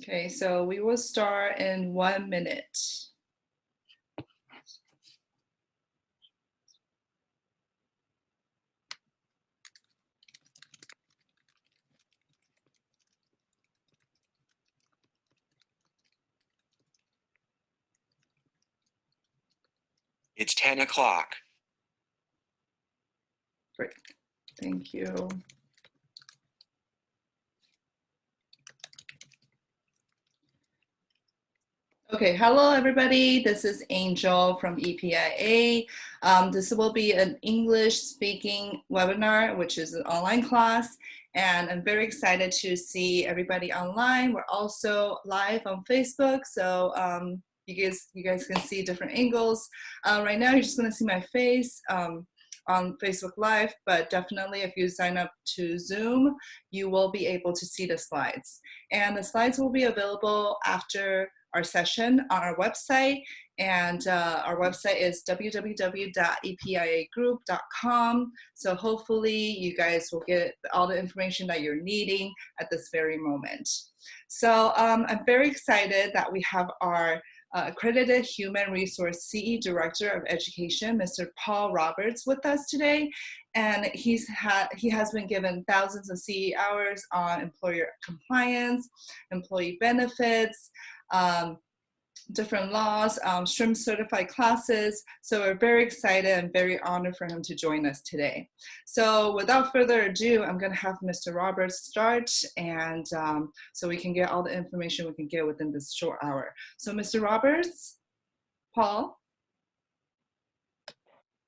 Okay, so we will start in 1 minute. It's 10 o'clock. Great, thank you. Okay, hello everybody. This is Angel from EPIA. This will be an English speaking webinar, which is an online class. And I'm very excited to see everybody online. We're also live on Facebook, so you guys can see different angles. Right now, you're just gonna see my face on Facebook Live, but definitely if you sign up to Zoom, you will be able to see the slides. And the slides will be available after our session on our website, and our website is www.epiagroup.com. So hopefully you guys will get all the information that you're needing at this very moment. So I'm very excited that we have our accredited human resource CE Director of Education, Mr. Paul Roberts, with us today. And he has been given thousands of CE hours on employer compliance, employee benefits, different laws, SHRM certified classes. So we're very excited and very honored for him to join us today. So without further ado, I'm going to have Mr. Roberts start, and so we can get all the information we can get within this short hour. So Mr. Roberts, Paul.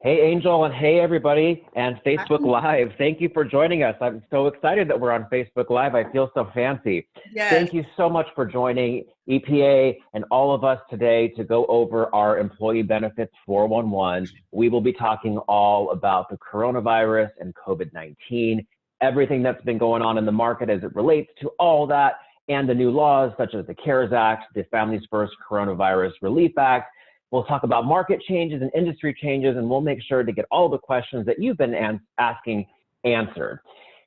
Hey Angel, and hey everybody, and Facebook Live. Thank you for joining us. I'm so excited that we're on Facebook Live. I feel so fancy. Yes. Thank you so much for joining EPA and all of us today to go over our Employee Benefits 411. We will be talking all about the coronavirus and COVID-19, everything that's been going on in the market as it relates to all that, and the new laws such as the CARES Act, the Families First Coronavirus Relief Act. We'll talk about market changes and industry changes, and we'll make sure to get all the questions that you've been asking answered.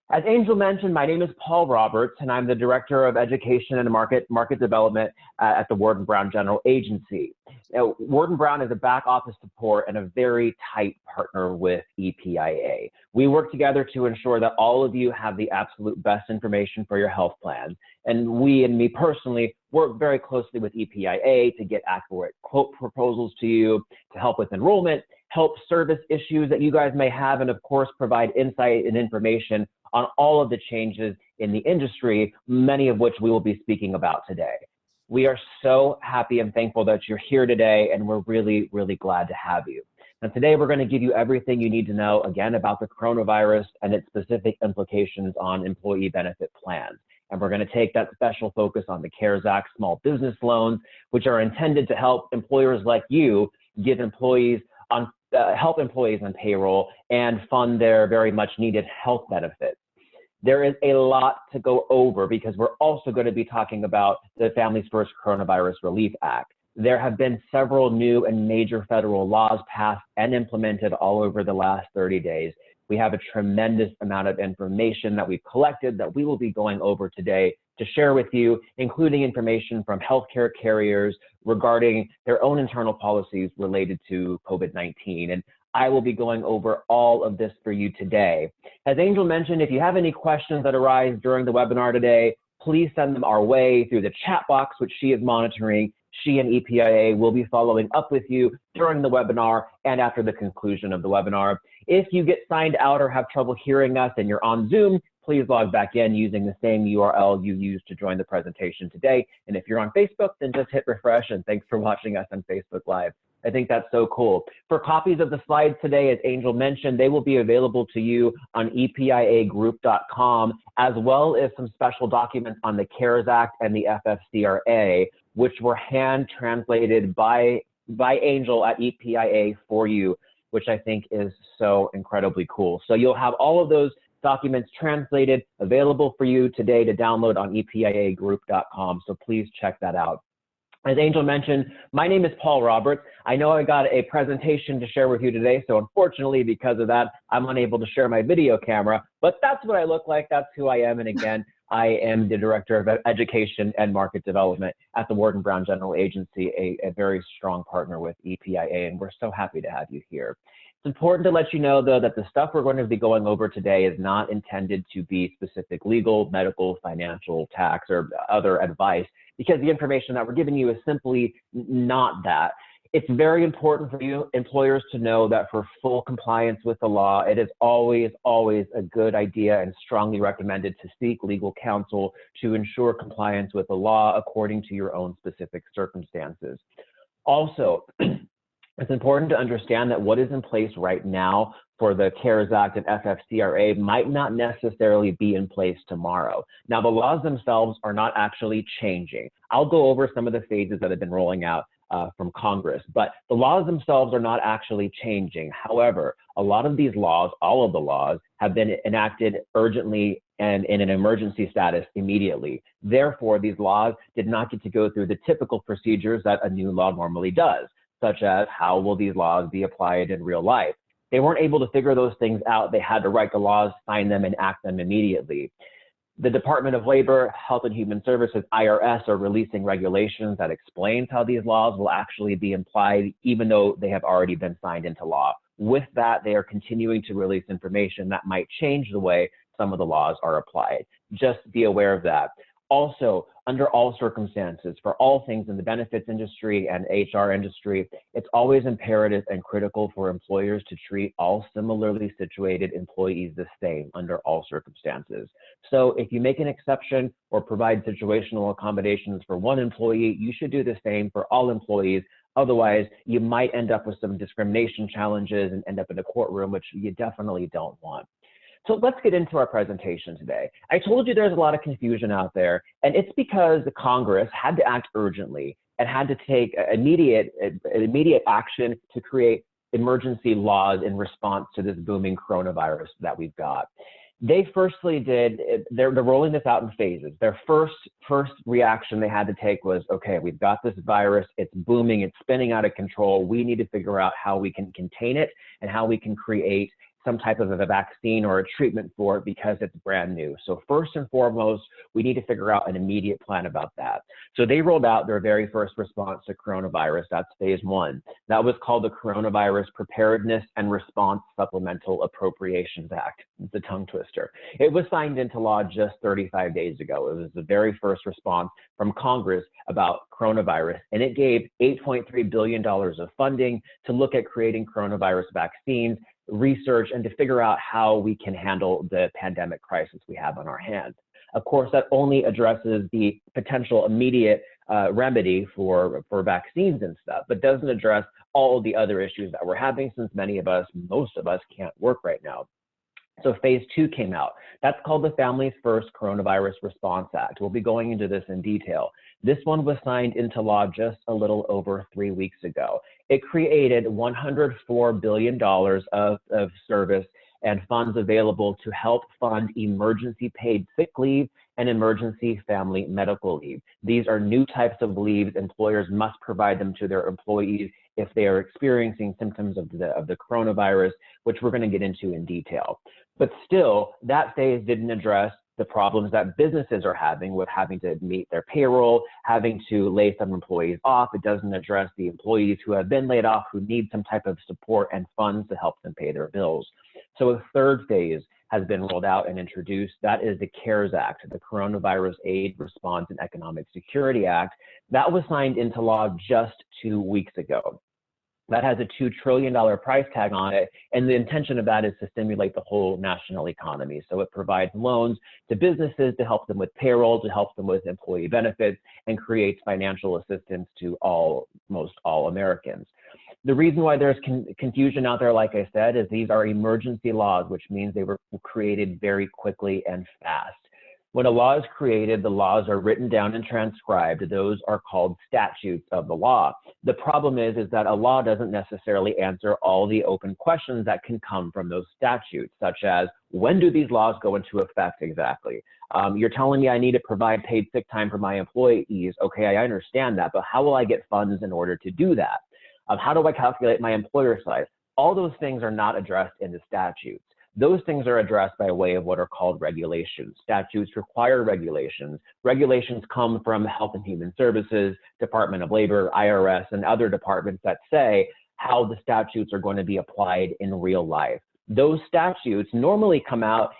As Angel mentioned, my name is Paul Roberts, and I'm the Director of Education and Market Development at the Ward & Brown General Agency. Now, Ward & Brown is a back office support and a very tight partner with EPIA. We work together to ensure that all of you have the absolute best information for your health plan. And we, and me personally, work very closely with EPIA to get accurate quote proposals to you, to help with enrollment, help service issues that you guys may have, and of course, provide insight and information on all of the changes in the industry, many of which we will be speaking about today. We are so happy and thankful that you're here today, and we're really, really glad to have you. And today we're going to give you everything you need to know, again, about the coronavirus and its specific implications on employee benefit plans. And we're going to take that special focus on the CARES Act small business loans, which are intended to help employers like you give employees on help employees on payroll and fund their very much needed health benefits. There is a lot to go over because we're also going to be talking about the Families First Coronavirus Relief Act. There have been several new and major federal laws passed and implemented all over the last 30 days. We have a tremendous amount of information that we've collected that we will be going over today to share with you, including information from healthcare carriers regarding their own internal policies related to COVID-19. And I will be going over all of this for you today. As Angel mentioned, if you have any questions that arise during the webinar today, please send them our way through the chat box, which she is monitoring. She and EPIA will be following up with you during the webinar and after the conclusion of the webinar. If you get signed out or have trouble hearing us and you're on Zoom, please log back in using the same URL you used to join the presentation today. And if you're on Facebook, then just hit refresh, and thanks for watching us on Facebook Live. I think that's so cool. For copies of the slides today, as Angel mentioned, they will be available to you on epiagroup.com, as well as some special documents on the CARES Act and the FFCRA, which were hand translated by Angel at EPIA for you, which I think is so incredibly cool. So you'll have all of those documents translated available for you today to download on epiagroup.com. So please check that out. As Angel mentioned, my name is Paul Roberts. I know I got a presentation to share with you today, so unfortunately, because of that, I'm unable to share my video camera, but that's what I look like. That's who I am. And again, I am the Director of Education and Market Development at the Ward & Brown General Agency, a very strong partner with EPIA, and we're so happy to have you here. It's important to let you know, though, that the stuff we're going to be going over today is not intended to be specific legal, medical, financial, tax, or other advice, because the information that we're giving you is simply not that. It's very important for you employers to know that for full compliance with the law, it is always, always a good idea and strongly recommended to seek legal counsel to ensure compliance with the law according to your own specific circumstances. Also, it's important to understand that what is in place right now for the CARES Act and FFCRA might not necessarily be in place tomorrow. Now, the laws themselves are not actually changing. I'll go over some of the phases that have been rolling out from Congress, but the laws themselves are not actually changing. However, a lot of these laws, all of the laws, have been enacted urgently and in an emergency status immediately. Therefore, these laws did not get to go through the typical procedures that a new law normally does, such as how will these laws be applied in real life. They weren't able to figure those things out. They had to write the laws, sign them, and act them immediately. The Department of Labor, Health and Human Services, IRS, are releasing regulations that explains how these laws will actually be applied, even though they have already been signed into law. With that, they are continuing to release information that might change the way some of the laws are applied. Just be aware of that. Also, under all circumstances, for all things in the benefits industry and HR industry, it's always imperative and critical for employers to treat all similarly situated employees the same under all circumstances. So if you make an exception or provide situational accommodations for one employee, you should do the same for all employees. Otherwise, you might end up with some discrimination challenges and end up in a courtroom, which you definitely don't want. So let's get into our presentation today. I told you there's a lot of confusion out there, and it's because the Congress had to act urgently and had to take immediate action to create emergency laws in response to this booming coronavirus that we've got. They firstly they're rolling this out in phases. Their first reaction they had to take was, okay, we've got this virus, it's booming, it's spinning out of control. We need to figure out how we can contain it and how we can create some type of a vaccine or a treatment for it because it's brand new. So first and foremost, we need to figure out an immediate plan about that. So they rolled out their very first response to coronavirus. That's phase one. That was called the Coronavirus Preparedness and Response Supplemental Appropriations Act. It's a tongue twister. It was signed into law just 35 days ago. It was the very first response from Congress about coronavirus, and it gave $8.3 billion of funding to look at creating coronavirus vaccines, research, and to figure out how we can handle the pandemic crisis we have on our hands. Of course, that only addresses the potential immediate remedy for vaccines and stuff, but doesn't address all of the other issues that we're having, since most of us can't work right now. So phase two came out. That's called the Families First Coronavirus Response Act. We'll be going into this in detail. This one was signed into law just a little over 3 weeks ago. It created $104 billion of service and funds available to help fund emergency paid sick leave and emergency family medical leave. These are new types of leaves. Employers must provide them to their employees if they are experiencing symptoms of the coronavirus, which we're going to get into in detail. But still, that phase didn't address the problems that businesses are having with having to meet their payroll, having to lay some employees off. It doesn't address the employees who have been laid off, who need some type of support and funds to help them pay their bills. So a third phase has been rolled out and introduced. That is the CARES Act, the Coronavirus Aid, Response, and Economic Security Act. That was signed into law just 2 weeks ago. That has a $2 trillion price tag on it, and the intention of that is to stimulate the whole national economy. So it provides loans to businesses to help them with payroll, to help them with employee benefits, and creates financial assistance to almost all Americans. The reason why there's confusion out there, like I said, is these are emergency laws, which means they were created very quickly and fast. When a law is created, the laws are written down and transcribed. Those are called statutes of the law. The problem is that a law doesn't necessarily answer all the open questions that can come from those statutes, such as, when do these laws go into effect exactly? You're telling me I need to provide paid sick time for my employees. Okay, I understand that, but how will I get funds in order to do that? How do I calculate my employer size? All those things are not addressed in the statutes. Those things are addressed by way of what are called regulations. Statutes require regulations. Regulations come from Health and Human Services, Department of Labor, IRS, and other departments that say how the statutes are going to be applied in real life. Those statutes normally come out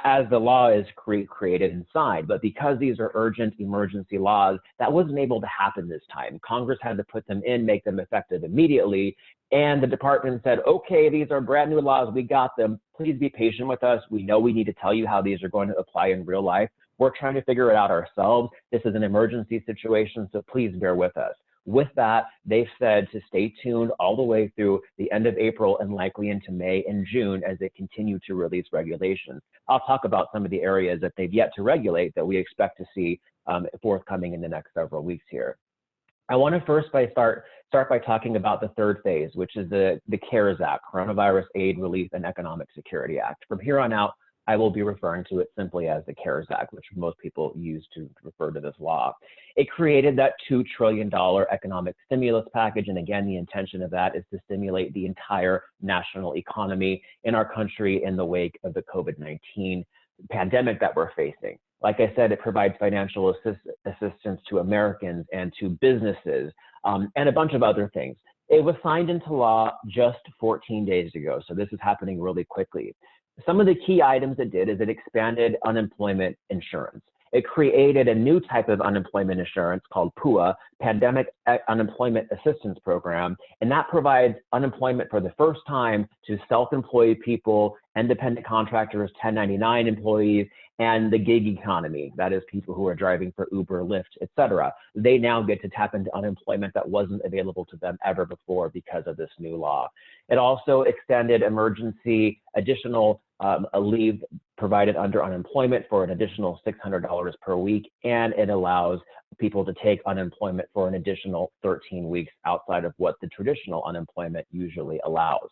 as the law is created and signed, but because these are urgent emergency laws, that wasn't able to happen this time. Congress had to put them in, make them effective immediately, and the department said, okay, these are brand new laws, we got them, please be patient with us. We know we need to tell you how these are going to apply in real life. We're trying to figure it out ourselves. This is an emergency situation, so please bear with us. With that, they've said to stay tuned all the way through the end of April and likely into May and June as they continue to release regulations. I'll talk about some of the areas that they've yet to regulate that we expect to see forthcoming in the next several weeks here. I want to first start by talking about the third phase, which is the CARES Act, Coronavirus Aid, Relief, and Economic Security Act. From here on out, I will be referring to it simply as the CARES Act, which most people use to refer to this law. It created that $2 trillion economic stimulus package, and again, the intention of that is to stimulate the entire national economy in our country in the wake of the COVID-19 pandemic that we're facing. Like I said, it provides financial assistance to Americans and to businesses and a bunch of other things. It was signed into law just 14 days ago, so this is happening really quickly. Some of the key items it did is it expanded unemployment insurance. It created a new type of unemployment insurance called PUA, Pandemic Unemployment Assistance Program, and that provides unemployment for the first time to self-employed people, independent contractors, 1099 employees, and the gig economy. That is people who are driving for Uber, Lyft, etc. They now get to tap into unemployment that wasn't available to them ever before because of this new law. It also extended emergency additional leave provided under unemployment for an additional $600 per week, and it allows people to take unemployment for an additional 13 weeks outside of what the traditional unemployment usually allows.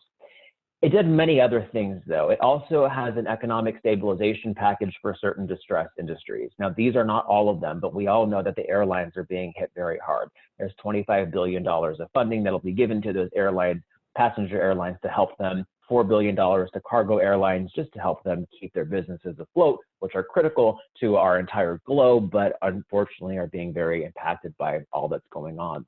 It did many other things, though. It also has an economic stabilization package for certain distressed industries. Now, these are not all of them, but we all know that the airlines are being hit very hard. There's $25 billion of funding that'll be given to those airlines, passenger airlines, to help them, $4 billion to cargo airlines just to help them keep their businesses afloat, which are critical to our entire globe, but unfortunately are being very impacted by all that's going on.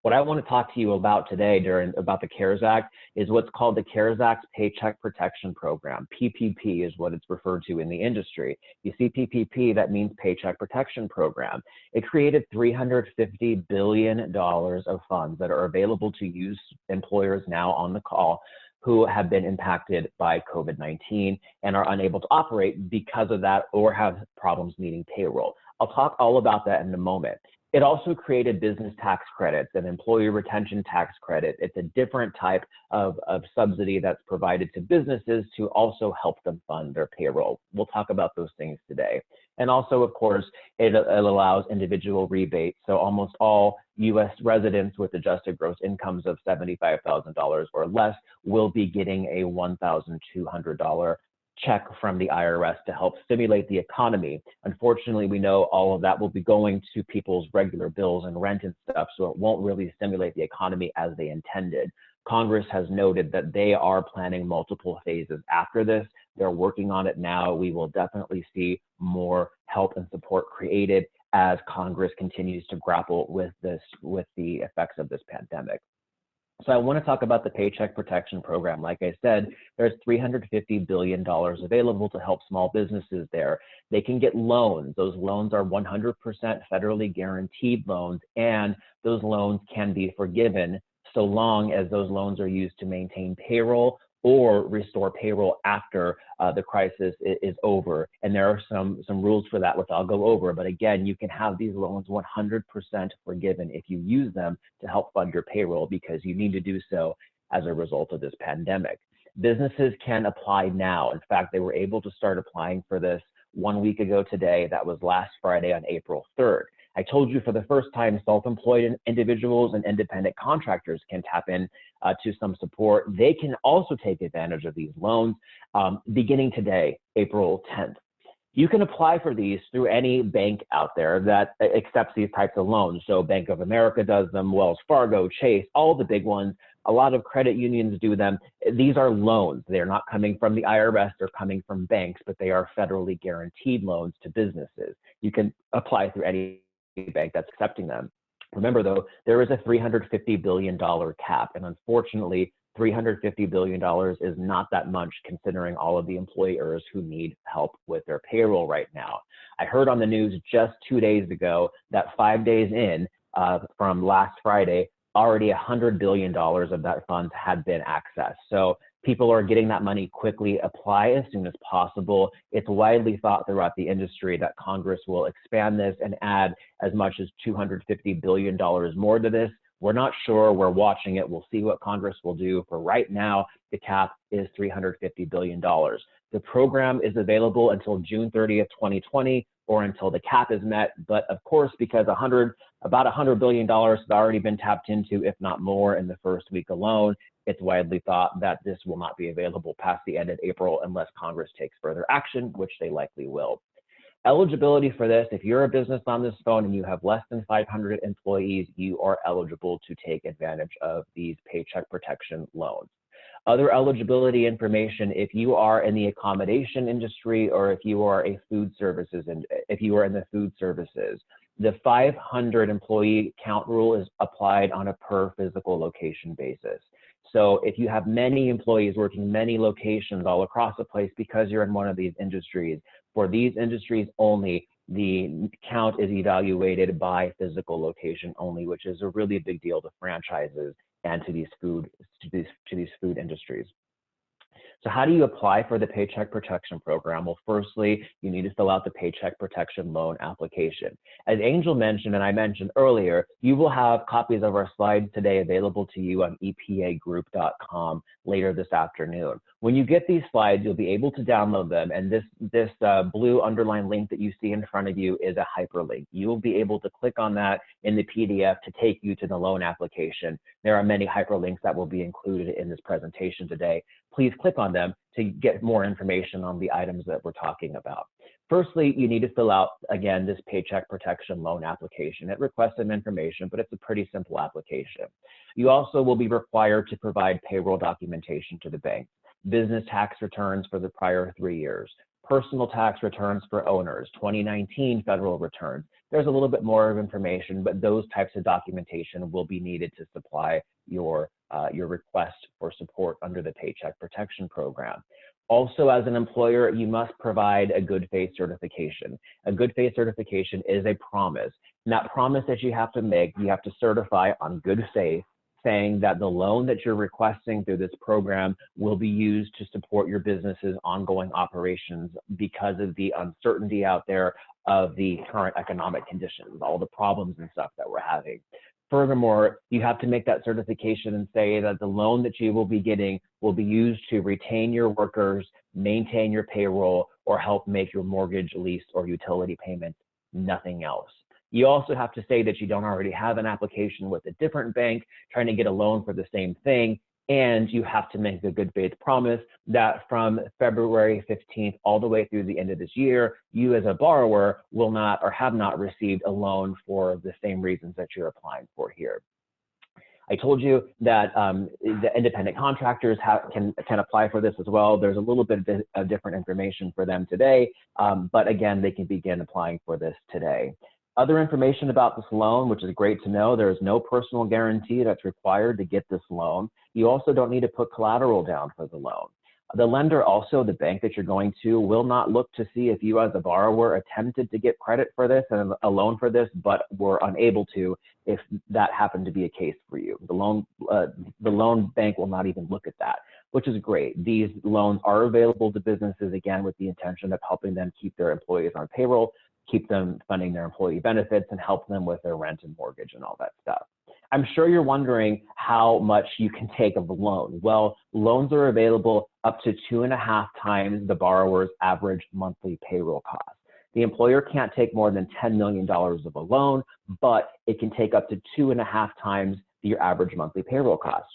What I want to talk to you about today about the CARES Act is what's called the CARES Act Paycheck Protection Program. PPP is what it's referred to in the industry. You see PPP, that means Paycheck Protection Program. It created $350 billion of funds that are available to use employers now on the call who have been impacted by COVID-19 and are unable to operate because of that or have problems meeting payroll. I'll talk all about that in a moment. It also created business tax credits and employee retention tax credit. It's a different type of subsidy that's provided to businesses to also help them fund their payroll. We'll talk about those things today. And also, of course, it allows individual rebates. So almost all U.S. residents with adjusted gross incomes of $75,000 or less will be getting a $1,200 check from the IRS to help stimulate the economy. Unfortunately, we know all of that will be going to people's regular bills and rent and stuff, so it won't really stimulate the economy as they intended. Congress has noted that they are planning multiple phases after this. They're working on it now. We will definitely see more help and support created as Congress continues to grapple with the effects of this pandemic. So I want to talk about the Paycheck Protection Program. Like I said, there's $350 billion available to help small businesses there. They can get loans. Those loans are 100% federally guaranteed loans, and those loans can be forgiven so long as those loans are used to maintain payroll or restore payroll after the crisis is over. And there are some rules for that, which I'll go over. But again, you can have these loans 100% forgiven if you use them to help fund your payroll, because you need to do so as a result of this pandemic. Businesses can apply now. In fact, they were able to start applying for this 1 week ago today. That was last Friday on April 3rd. I told you for the first time, self-employed individuals and independent contractors can tap in to some support. They can also take advantage of these loans beginning today, April 10th. You can apply for these through any bank out there that accepts these types of loans. So Bank of America does them, Wells Fargo, Chase, all the big ones. A lot of credit unions do them. These are loans. They're not coming from the IRS, they're coming from banks, but they are federally guaranteed loans to businesses. You can apply through any bank that's accepting them. Remember though, there is a $350 billion cap, and unfortunately, $350 billion is not that much considering all of the employers who need help with their payroll right now. I heard on the news just 2 days ago that 5 days in from last Friday, already $100 billion of that funds had been accessed. So people are getting that money quickly. Apply as soon as possible. It's widely thought throughout the industry that Congress will expand this and add as much as $250 billion more to this. We're not sure. We're watching it. We'll see what Congress will do. For right now, the cap is $350 billion. The program is available until June 30th, 2020, or until the cap is met. But of course, because about $100 billion has already been tapped into, if not more, in the first week alone, it's widely thought that this will not be available past the end of April unless Congress takes further action, which they likely will. Eligibility for this, if you're a business on this phone and you have less than 500 employees, you are eligible to take advantage of these paycheck protection loans. Other eligibility information, if you are in the accommodation industry or if you are a food services, and if you are in the food services, the 500 employee count rule is applied on a per physical location basis. So if you have many employees working many locations all across the place because you're in one of these industries, for these industries only, the count is evaluated by physical location only, which is a really big deal to franchises and to these food industries. So how do you apply for the Paycheck Protection Program? Well, firstly, you need to fill out the Paycheck Protection Loan application. As Angel mentioned, and I mentioned earlier, you will have copies of our slides today available to you on epiagroup.com later this afternoon. When you get these slides, you'll be able to download them, and this blue underlined link that you see in front of you is a hyperlink. You will be able to click on that in the PDF to take you to the loan application. There are many hyperlinks that will be included in this presentation today. Please click on them to get more information on the items that we're talking about. Firstly, you need to fill out, again, this Paycheck Protection Loan application. It requests some information, but it's a pretty simple application. You also will be required to provide payroll documentation to the bank, business tax returns for the prior 3 years, personal tax returns for owners, 2019 federal returns. There's a little bit more of information, but those types of documentation will be needed to supply your request for support under the Paycheck Protection Program. Also, as an employer, you must provide a good faith certification. A good faith certification is a promise. And that promise that you have to make, you have to certify on good faith, saying that the loan that you're requesting through this program will be used to support your business's ongoing operations because of the uncertainty out there of the current economic conditions, all the problems and stuff that we're having. Furthermore, you have to make that certification and say that the loan that you will be getting will be used to retain your workers, maintain your payroll, or help make your mortgage, lease, or utility payments, nothing else. You also have to say that you don't already have an application with a different bank trying to get a loan for the same thing, and you have to make a good faith promise that from February 15th all the way through the end of this year, you as a borrower will not or have not received a loan for the same reasons that you're applying for here. I told you that the independent contractors can apply for this as well. There's a little bit of different information for them today, but again, they can begin applying for this today. Other information about this loan, which is great to know, there is no personal guarantee that's required to get this loan. You also don't need to put collateral down for the loan. The lender also, the bank that you're going to, will not look to see if you as a borrower attempted to get credit for this and a loan for this, but were unable to if that happened to be a case for you. The loan bank will not even look at that, which is great. These loans are available to businesses, again, with the intention of helping them keep their employees on payroll, keep them funding their employee benefits, and help them with their rent and mortgage and all that stuff. I'm sure you're wondering how much you can take of the loan. Well, loans are available up to 2.5 times the borrower's average monthly payroll cost. The employer can't take more than $10 million of a loan, but it can take up to 2.5 times your average monthly payroll cost.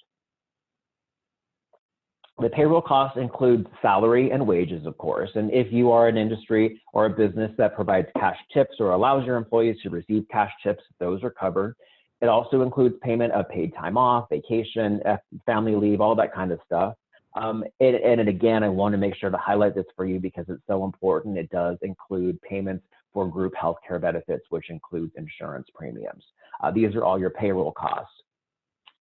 The payroll costs include salary and wages, of course, and if you are an industry or a business that provides cash tips or allows your employees to receive cash tips, those are covered. It also includes payment of paid time off, vacation, family leave, all that kind of stuff. And again, I want to make sure to highlight this for you because it's so important. It does include payments for group healthcare benefits, which includes insurance premiums. These are all your payroll costs.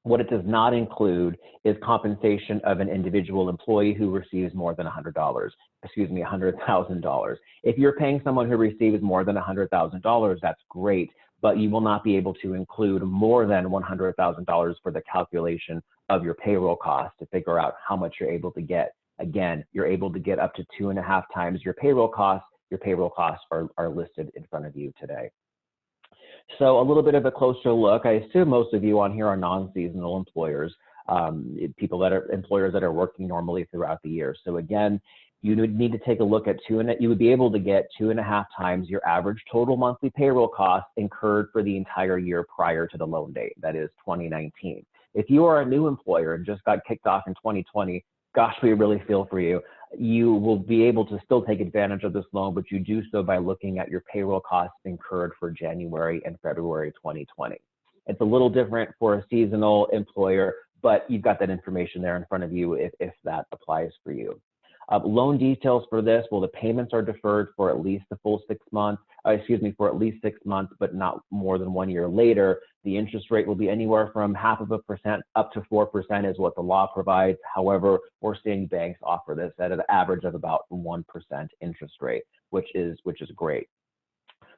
What it does not include is compensation of an individual employee who receives more than $100,000. If you're paying someone who receives more than $100,000, that's great, but you will not be able to include more than $100,000 for the calculation of your payroll costs to figure out how much you're able to get. Again, you're able to get up to 2.5 times your payroll costs. Your payroll costs are listed in front of you today. So a little bit of a closer look. I assume most of you on here are non-seasonal employers, employers that are working normally throughout the year. So again, you would need to take a look at you would be able to get 2.5 times your average total monthly payroll costs incurred for the entire year prior to the loan date, that is 2019. If you are a new employer and just got kicked off in 2020, gosh, we really feel for you. You will be able to still take advantage of this loan, but you do so by looking at your payroll costs incurred for January and February 2020. It's a little different for a seasonal employer, but you've got that information there in front of you if that applies for you. Loan details for this, well, the payments are deferred for at least the full 6 months, for at least 6 months, but not more than 1 year later. The interest rate will be anywhere from 0.5% up to 4% is what the law provides. However, we're seeing banks offer this at an average of about 1% interest rate, which is great.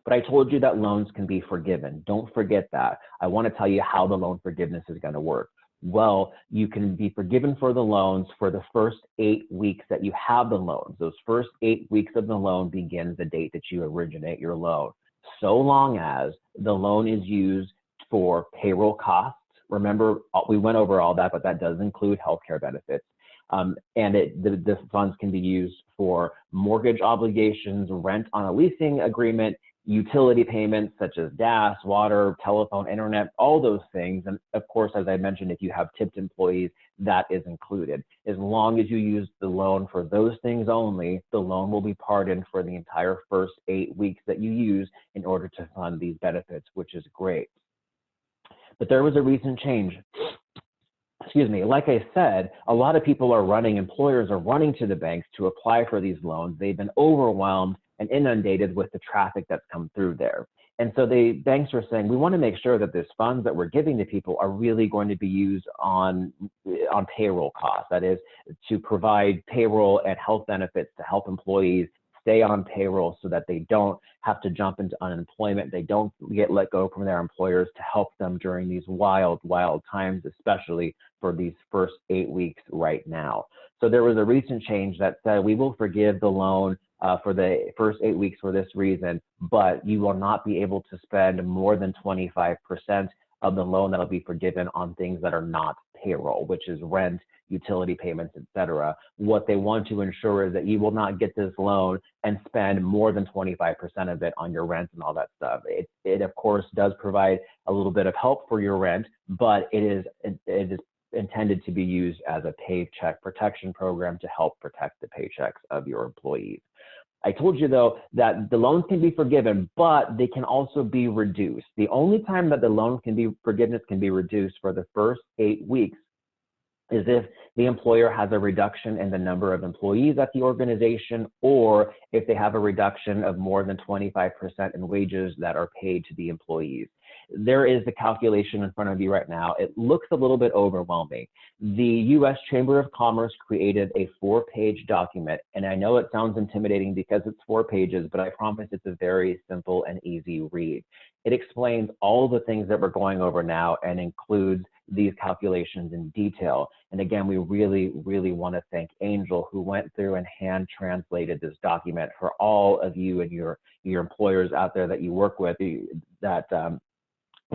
But I told you that loans can be forgiven. Don't forget that. I want to tell you how the loan forgiveness is going to work. Well, you can be forgiven for the loans for the first 8 weeks that you have the loans. Those first 8 weeks of the loan begins the date that you originate your loan, so long as the loan is used for payroll costs. Remember, we went over all that, but that does include healthcare benefits. And the funds can be used for mortgage obligations, rent on a leasing agreement, utility payments such as gas, water, telephone, internet, all those things. And of course, as I mentioned, if you have tipped employees, that is included. As long as you use the loan for those things only, the loan will be pardoned for the entire first 8 weeks that you use in order to fund these benefits, which is great. But there was a recent change. Like I said, a lot of employers are running to the banks to apply for these loans. They've been overwhelmed and inundated with the traffic that's come through there. And so the banks are saying, we want to make sure that these funds that we're giving to people are really going to be used on payroll costs. That is, to provide payroll and health benefits to help employees stay on payroll so that they don't have to jump into unemployment. They don't get let go from their employers to help them during these wild, wild times, especially for these first 8 weeks right now. So there was a recent change that said we will forgive the loan for the first 8 weeks for this reason, but you will not be able to spend more than 25% of the loan that'll be forgiven on things that are not payroll, which is rent, utility payments, etc. What they want to ensure is that you will not get this loan and spend more than 25% of it on your rent and all that stuff. It of course does provide a little bit of help for your rent, but it is intended to be used as a paycheck protection program to help protect the paychecks of your employees. I told you though that the loans can be forgiven, but they can also be reduced. The only time that the forgiveness can be reduced for the first 8 weeks is if the employer has a reduction in the number of employees at the organization, or if they have a reduction of more than 25% in wages that are paid to the employees. There is the calculation in front of you right now. It looks a little bit overwhelming. The U.S. Chamber of Commerce created a 4-page document, and I know it sounds intimidating because it's 4 pages, but I promise it's a very simple and easy read. It explains all the things that we're going over now and includes these calculations in detail. And again, we really, really want to thank Angel, who went through and hand translated this document for all of you and your employers out there that you work with that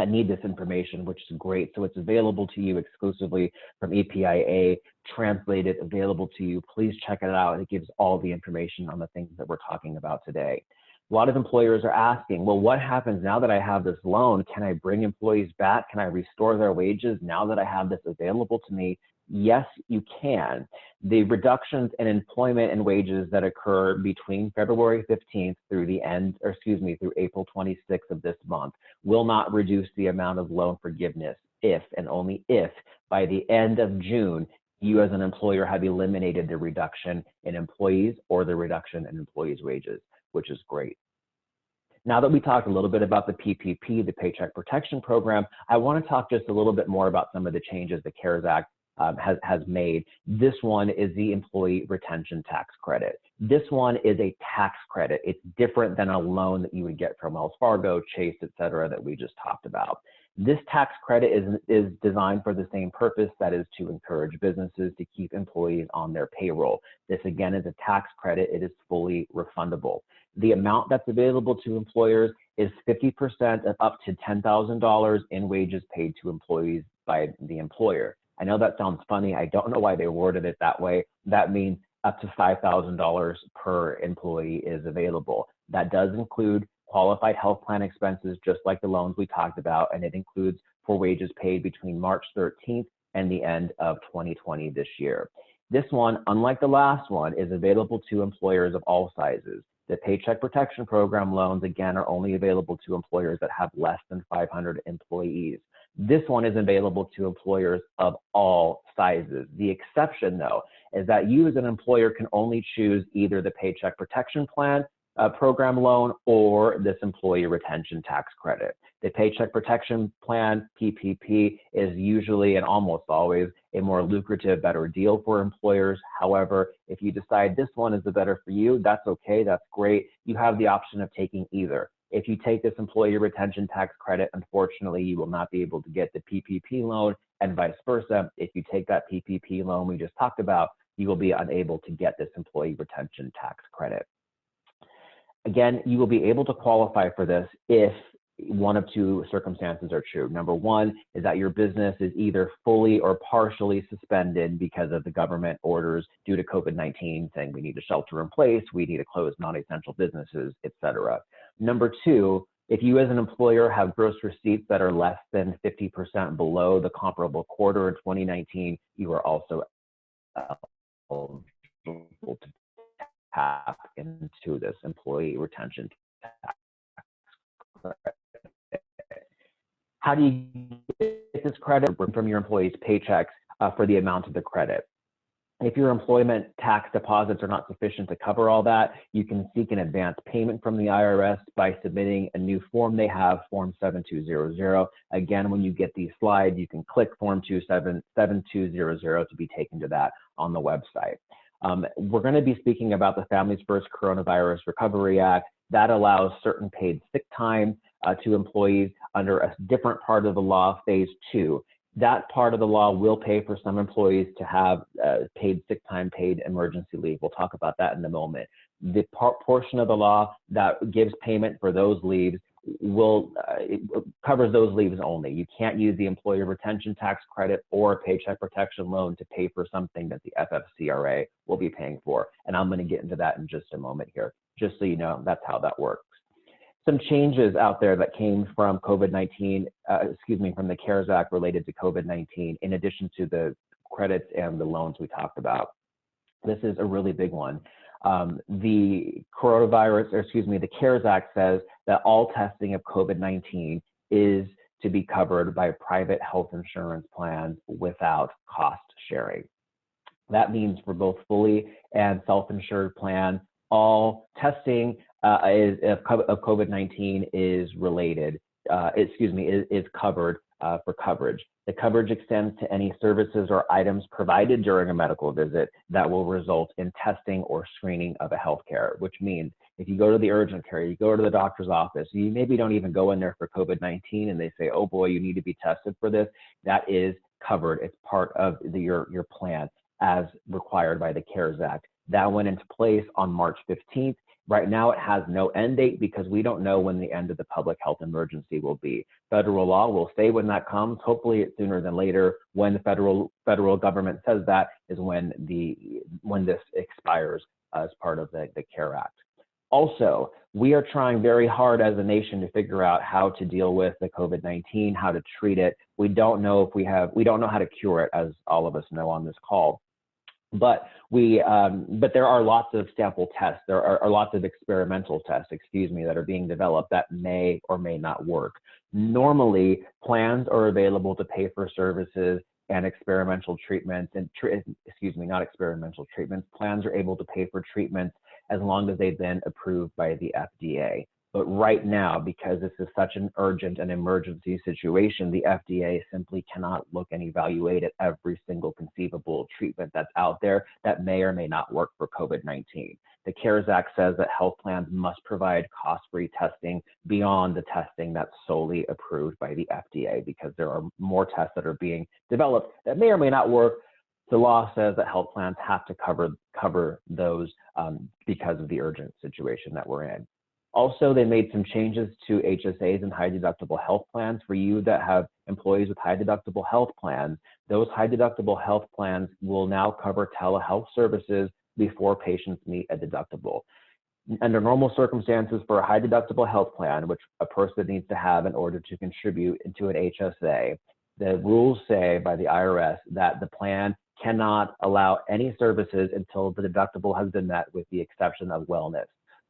need this information, which is great. So it's available to you exclusively from EPIA, translated, available to you. Please check it out. It gives all the information on the things that we're talking about today. A lot of employers are asking, well, what happens now that I have this loan? Can I bring employees back? Can I restore their wages now that I have this available to me? Yes, you can. The reductions in employment and wages that occur between February 15th through through April 26th of this month will not reduce the amount of loan forgiveness if and only if by the end of June, you as an employer have eliminated the reduction in employees or the reduction in employees' wages, which is great. Now that we talked a little bit about the PPP, the Paycheck Protection Program, I want to talk just a little bit more about some of the changes the CARES Act has made. This one is the Employee Retention Tax Credit. This one is a tax credit. It's different than a loan that you would get from Wells Fargo, Chase, et cetera, that we just talked about. This tax credit is designed for the same purpose, that is to encourage businesses to keep employees on their payroll. This again is a tax credit. It is fully refundable. The amount that's available to employers is 50% of up to $10,000 in wages paid to employees by the employer. I know that sounds funny. I don't know why they worded it that way. That means up to $5,000 per employee is available. That does include qualified health plan expenses, just like the loans we talked about, and it includes for wages paid between March 13th and the end of 2020 this year. This one, unlike the last one, is available to employers of all sizes. The Paycheck Protection Program loans, again, are only available to employers that have less than 500 employees. This one is available to employers of all sizes. The exception, though, is that you as an employer can only choose either the Paycheck Protection Plan program loan or this Employee Retention Tax Credit. The Paycheck Protection Plan, PPP, is usually and almost always a more lucrative, better deal for employers. However, if you decide this one is the better for you, that's okay, that's great. You have the option of taking either. If you take this Employee Retention Tax Credit, unfortunately, you will not be able to get the PPP loan, and vice versa. If you take that PPP loan we just talked about, you will be unable to get this Employee Retention Tax Credit. Again, you will be able to qualify for this if one of two circumstances are true. Number one is that your business is either fully or partially suspended because of the government orders due to COVID-19 saying we need to shelter in place, we need to close non-essential businesses, etc. Number two, if you as an employer have gross receipts that are less than 50% below the comparable quarter in 2019, you are also eligible to tap into this Employee Retention Tax Credit. How do you get this credit? From your employees' paychecks for the amount of the credit. If your employment tax deposits are not sufficient to cover all that, you can seek an advance payment from the IRS by submitting a new form they have, Form 7200. Again, when you get these slides, you can click Form 7200 to be taken to that on the website. We're going to be speaking about the Families First Coronavirus Recovery Act. That allows certain paid sick time to employees under a different part of the law, Phase 2. That part of the law will pay for some employees to have paid sick time, paid emergency leave. We'll talk about that in a moment. The portion of the law that gives payment for those leaves it covers those leaves only. You can't use the Employer Retention Tax Credit or Paycheck Protection Loan to pay for something that the FFCRA will be paying for. And I'm going to get into that in just a moment here, just so you know that's how that works. Some changes out there that came from COVID-19, from the CARES Act related to COVID-19, in addition to the credits and the loans we talked about. This is a really big one. The CARES Act says that all testing of COVID-19 is to be covered by private health insurance plans without cost sharing. That means for both fully and self-insured plans, all testing of COVID-19 is covered for coverage. The coverage extends to any services or items provided during a medical visit that will result in testing or screening of a healthcare, which means if you go to the urgent care, you go to the doctor's office, you maybe don't even go in there for COVID-19 and they say, oh boy, you need to be tested for this. That is covered. It's part of your plan as required by the CARES Act. That went into place on March 15th. Right now, it has no end date because we don't know when the end of the public health emergency will be. Federal law will say when that comes. Hopefully, it's sooner than later. When the federal government says that is when this expires as part of the CARE Act. Also, We are trying very hard as a nation to figure out how to deal with the COVID-19, how to treat it. We don't know how to cure it, as all of us know on this call. But there are lots of sample tests. There are lots of experimental tests, that are being developed that may or may not work. Normally, plans are available to pay for services and experimental treatments, not experimental treatments. Plans are able to pay for treatments as long as they've been approved by the FDA. But right now, because this is such an urgent and emergency situation, the FDA simply cannot look and evaluate at every single conceivable treatment that's out there that may or may not work for COVID-19. The CARES Act says that health plans must provide cost-free testing beyond the testing that's solely approved by the FDA, because there are more tests that are being developed that may or may not work. The law says that health plans have to cover those because of the urgent situation that we're in. Also, they made some changes to HSAs and high deductible health plans. For you that have employees with high deductible health plans, those high deductible health plans will now cover telehealth services before patients meet a deductible. Under normal circumstances, for a high deductible health plan, which a person needs to have in order to contribute into an HSA, the rules say by the IRS that the plan cannot allow any services until the deductible has been met, with the exception of wellness.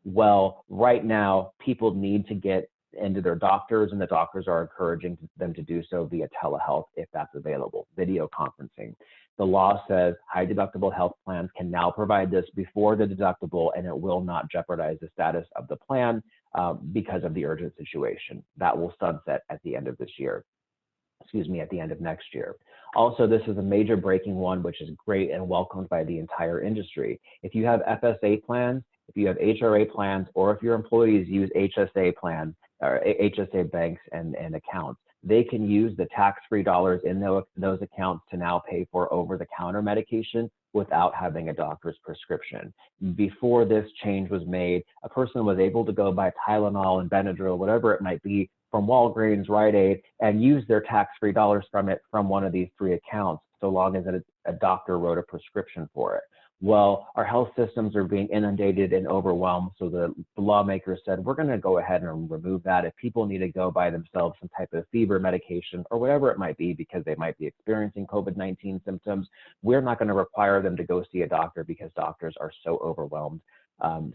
Well, right now, people need to get into their doctors, and the doctors are encouraging them to do so via telehealth if that's available, video conferencing. The law says high deductible health plans can now provide this before the deductible, and it will not jeopardize the status of the plan because of the urgent situation. That will sunset at the end of this year. At the end of next year. Also, this is a major breaking one, which is great and welcomed by the entire industry. If you have FSA plans, if you have HRA plans, or if your employees use HSA plans or HSA banks and accounts, they can use the tax-free dollars in those accounts to now pay for over-the-counter medication without having a doctor's prescription. Before this change was made, a person was able to go buy Tylenol and Benadryl, whatever it might be, from Walgreens, Rite Aid, and use their tax-free dollars from one of these three accounts, so long as a doctor wrote a prescription for it. Well, our health systems are being inundated and overwhelmed, so the lawmakers said, we're going to go ahead and remove that. If people need to go buy themselves some type of fever medication or whatever it might be because they might be experiencing COVID-19 symptoms, we're not going to require them to go see a doctor because doctors are so overwhelmed.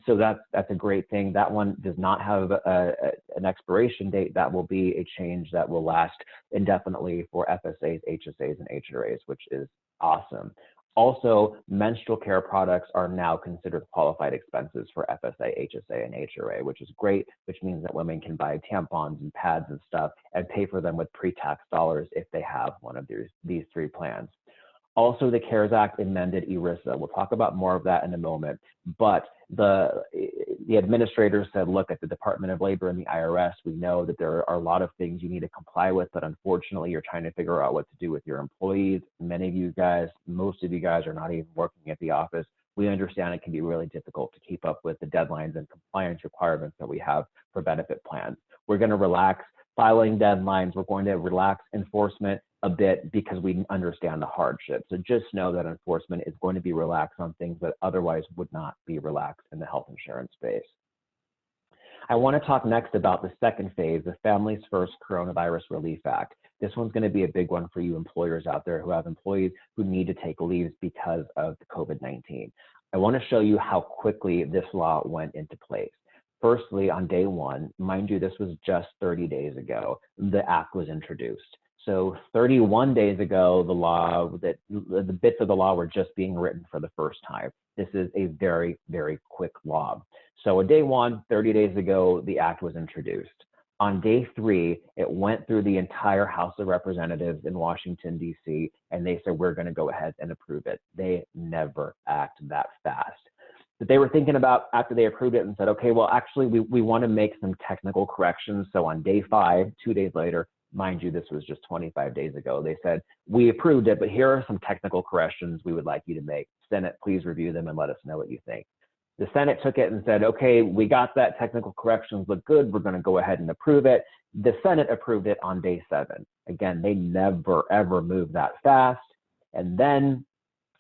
So that's a great thing. That one does not have an expiration date. That will be a change that will last indefinitely for FSAs, HSAs, and HRAs, which is awesome. Also, menstrual care products are now considered qualified expenses for FSA, HSA, and HRA, which is great, which means that women can buy tampons and pads and stuff and pay for them with pre-tax dollars if they have one of these three plans. Also, the CARES Act amended ERISA. We'll talk about more of that in a moment. But the administrators said, look, at the Department of Labor and the IRS, we know that there are a lot of things you need to comply with, but unfortunately, you're trying to figure out what to do with your employees. Many of you guys, most of you guys are not even working at the office. We understand it can be really difficult to keep up with the deadlines and compliance requirements that we have for benefit plans. We're going to relax filing deadlines. We're going to relax enforcement a bit because we understand the hardship. So just know that enforcement is going to be relaxed on things that otherwise would not be relaxed in the health insurance space. I want to talk next about the second phase, the Families First Coronavirus Relief Act. This one's going to be a big one for you employers out there who have employees who need to take leaves because of the COVID-19. I want to show you how quickly this law went into place. Firstly, on day one, mind you, this was just 30 days ago, the act was introduced. So 31 days ago, the bits of the law were just being written for the first time. This is a very, very quick law. So on day one, 30 days ago, the act was introduced. On day three, it went through the entire House of Representatives in Washington, D.C., and they said, we're going to go ahead and approve it. They never act that fast. But they were thinking about, after they approved it, and said, okay, well, actually, we want to make some technical corrections. So on day 5, 2 days later, mind you, this was just 25 days ago, they said, we approved it, but here are some technical corrections we would like you to make. Senate, please review them and let us know what you think. The Senate took it and said, okay, we got that, technical corrections look good, we're going to go ahead and approve it. The Senate approved it on day 7. Again, they never, ever move that fast. And then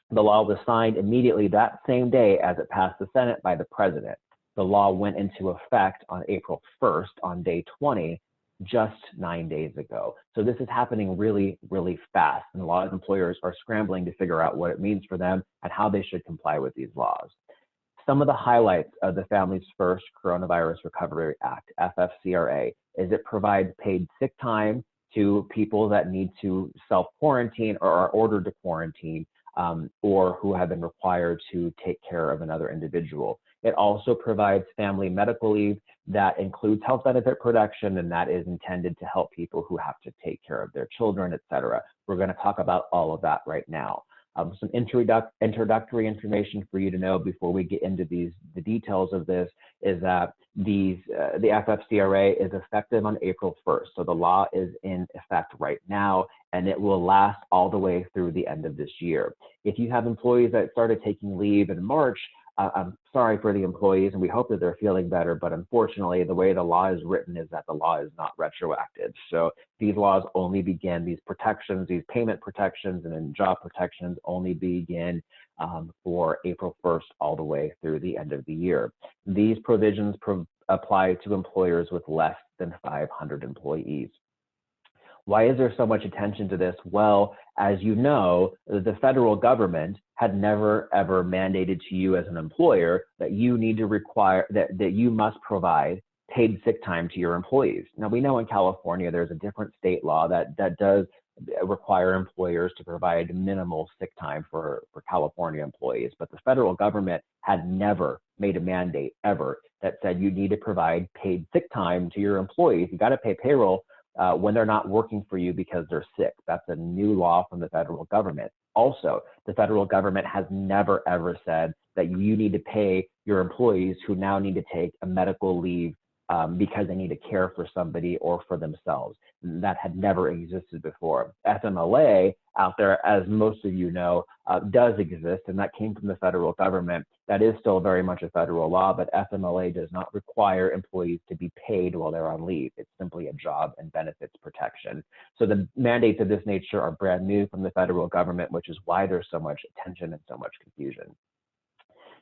the law was signed immediately that same day as it passed the Senate by the president. The law went into effect on April 1st, on day 20, just 9 days ago. So this is happening really, really fast. And a lot of employers are scrambling to figure out what it means for them and how they should comply with these laws. Some of the highlights of the Families First Coronavirus Recovery Act, FFCRA, is it provides paid sick time to people that need to self-quarantine or are ordered to quarantine, or who have been required to take care of another individual. It also provides family medical leave that includes health benefit protection, and that is intended to help people who have to take care of their children, etc. We're going to talk about all of that right now. Some introductory information for you to know before we get into the details of this is that the FFCRA is effective on April 1st. So the law is in effect right now, and it will last all the way through the end of this year. If you have employees that started taking leave in March, I'm sorry for the employees, and we hope that they're feeling better, but unfortunately, the way the law is written is that the law is not retroactive. So these laws only begin, these protections, these payment protections and then job protections only begin for April 1st all the way through the end of the year. These provisions apply to employers with less than 500 employees. Why is there so much attention to this? Well, as you know, the federal government had never ever mandated to you as an employer that you need to require that you must provide paid sick time to your employees. Now, we know in California there's a different state law that does require employers to provide minimal sick time for California employees, but the federal government had never made a mandate ever that said you need to provide paid sick time to your employees. You got to pay payroll when they're not working for you because they're sick. That's a new law from the federal government. Also, the federal government has never ever said that you need to pay your employees who now need to take a medical leave because they need to care for somebody or for themselves. That had never existed before. FMLA out there, as most of you know, does exist, and that came from the federal government. That is still very much a federal law, but FMLA does not require employees to be paid while they're on leave. It's simply a job and benefits protection. So the mandates of this nature are brand new from the federal government, which is why there's so much attention and so much confusion.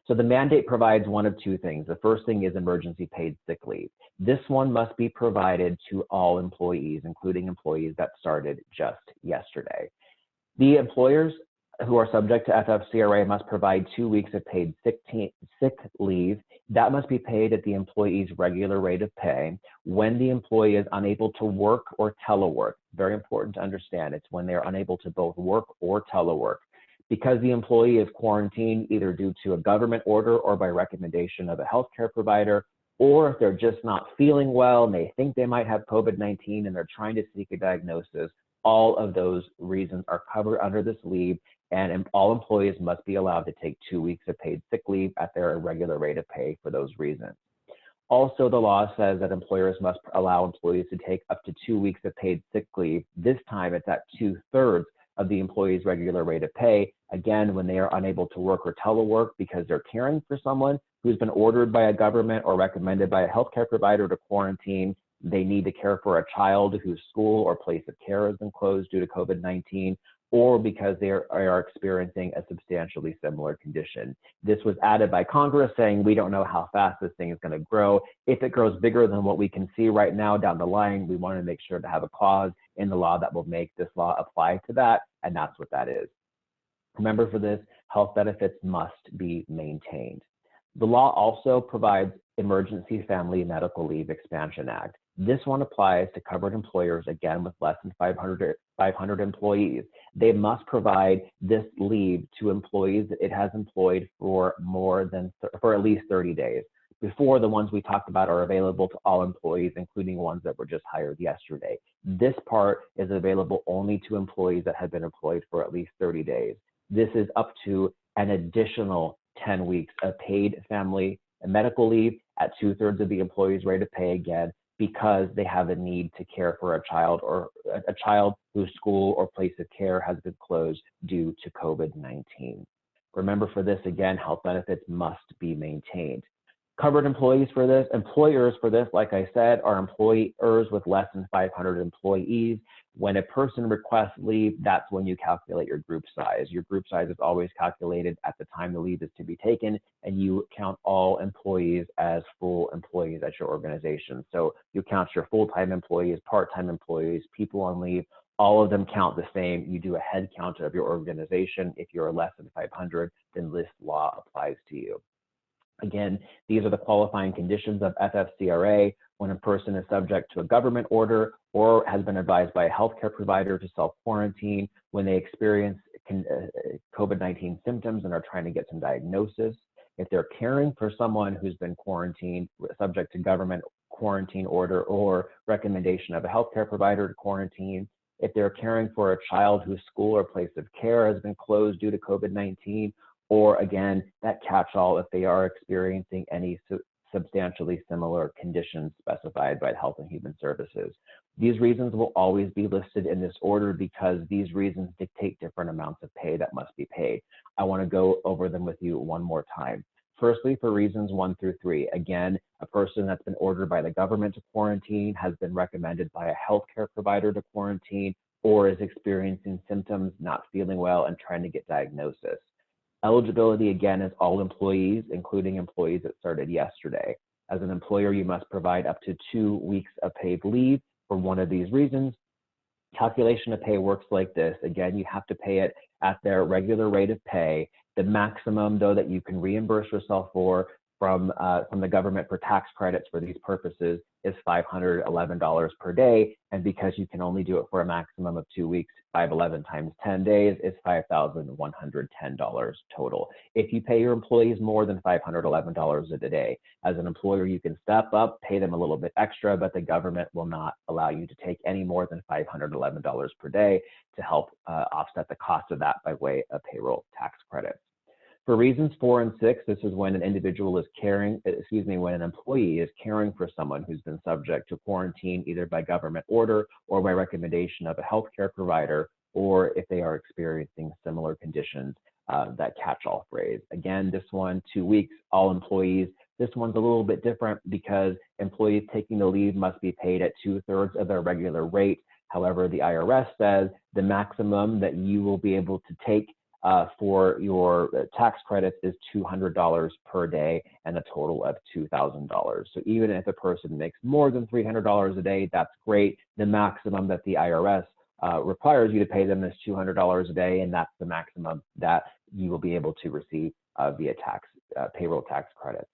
So the mandate provides one of two things. The first thing is emergency paid sick leave. This one must be provided to all employees, including employees that started just yesterday. The employers who are subject to FFCRA must provide 2 weeks of paid sick leave. That must be paid at the employee's regular rate of pay when the employee is unable to work or telework. Very important to understand. It's when they're unable to both work or telework. Because the employee is quarantined either due to a government order or by recommendation of a healthcare provider, or if they're just not feeling well and they think they might have COVID-19 and they're trying to seek a diagnosis, all of those reasons are covered under this leave, and all employees must be allowed to take 2 weeks of paid sick leave at their regular rate of pay for those reasons. Also, the law says that employers must allow employees to take up to 2 weeks of paid sick leave. This time it's at 2/3 of the employee's regular rate of pay, again, when they are unable to work or telework because they're caring for someone who's been ordered by a government or recommended by a healthcare provider to quarantine. They need to care for a child whose school or place of care has been closed due to COVID-19, or because they are experiencing a substantially similar condition. This was added by Congress saying, we don't know how fast this thing is going to grow. If it grows bigger than what we can see right now down the line, we want to make sure to have a clause in the law that will make this law apply to that, and that's what that is. Remember, for this, health benefits must be maintained. The law also provides Emergency Family Medical Leave Expansion Act. This one applies to covered employers, again, with less than 500 employees. They must provide this leave to employees that it has employed for at least 30 days. Before, the ones we talked about are available to all employees, including ones that were just hired yesterday. This part is available only to employees that have been employed for at least 30 days. This is up to an additional 10 weeks of paid family and medical leave at 2/3 of the employee's rate of pay, again, because they have a need to care for a child or a child whose school or place of care has been closed due to COVID-19. Remember, for this, again, health benefits must be maintained. Covered employers for this, like I said, are employers with less than 500 employees. When a person requests leave, that's when you calculate your group size. Your group size is always calculated at the time the leave is to be taken, and you count all employees as full employees at your organization. So you count your full-time employees, part-time employees, people on leave, all of them count the same. You do a head count of your organization. If you're less than 500, then this law applies to you. Again, these are the qualifying conditions of FFCRA when a person is subject to a government order or has been advised by a healthcare provider to self-quarantine when they experience COVID-19 symptoms and are trying to get some diagnosis. If they're caring for someone who's been quarantined, subject to government quarantine order or recommendation of a healthcare provider to quarantine. If they're caring for a child whose school or place of care has been closed due to COVID-19, or again, that catch-all if they are experiencing any substantially similar conditions specified by Health and Human Services. These reasons will always be listed in this order because these reasons dictate different amounts of pay that must be paid. I want to go over them with you one more time. Firstly, for reasons 1 through 3, again, a person that's been ordered by the government to quarantine, has been recommended by a healthcare provider to quarantine, or is experiencing symptoms, not feeling well, and trying to get diagnosis. Eligibility, again, is all employees, including employees that started yesterday. As an employer, you must provide up to 2 weeks of paid leave for one of these reasons. Calculation of pay works like this. Again, you have to pay it at their regular rate of pay. The maximum, though, that you can reimburse yourself for from the government for tax credits for these purposes is $511 per day. And because you can only do it for a maximum of 2 weeks, 511 times 10 days is $5,110 total. If you pay your employees more than $511 a day, as an employer, you can step up, pay them a little bit extra, but the government will not allow you to take any more than $511 per day to help offset the cost of that by way of payroll tax credits. For reasons 4 and 6, this is when an individual is when an employee is caring for someone who's been subject to quarantine either by government order or by recommendation of a healthcare provider, or if they are experiencing similar conditions, that catch-all phrase. Again, this one, 2 weeks, all employees. This one's a little bit different because employees taking the leave must be paid at 2/3 of their regular rate. However, the IRS says the maximum that you will be able to take for your tax credits is $200 per day and a total of $2,000. So even if a person makes more than $300 a day, that's great. The maximum that the IRS requires you to pay them is $200 a day, and that's the maximum that you will be able to receive via payroll tax credits.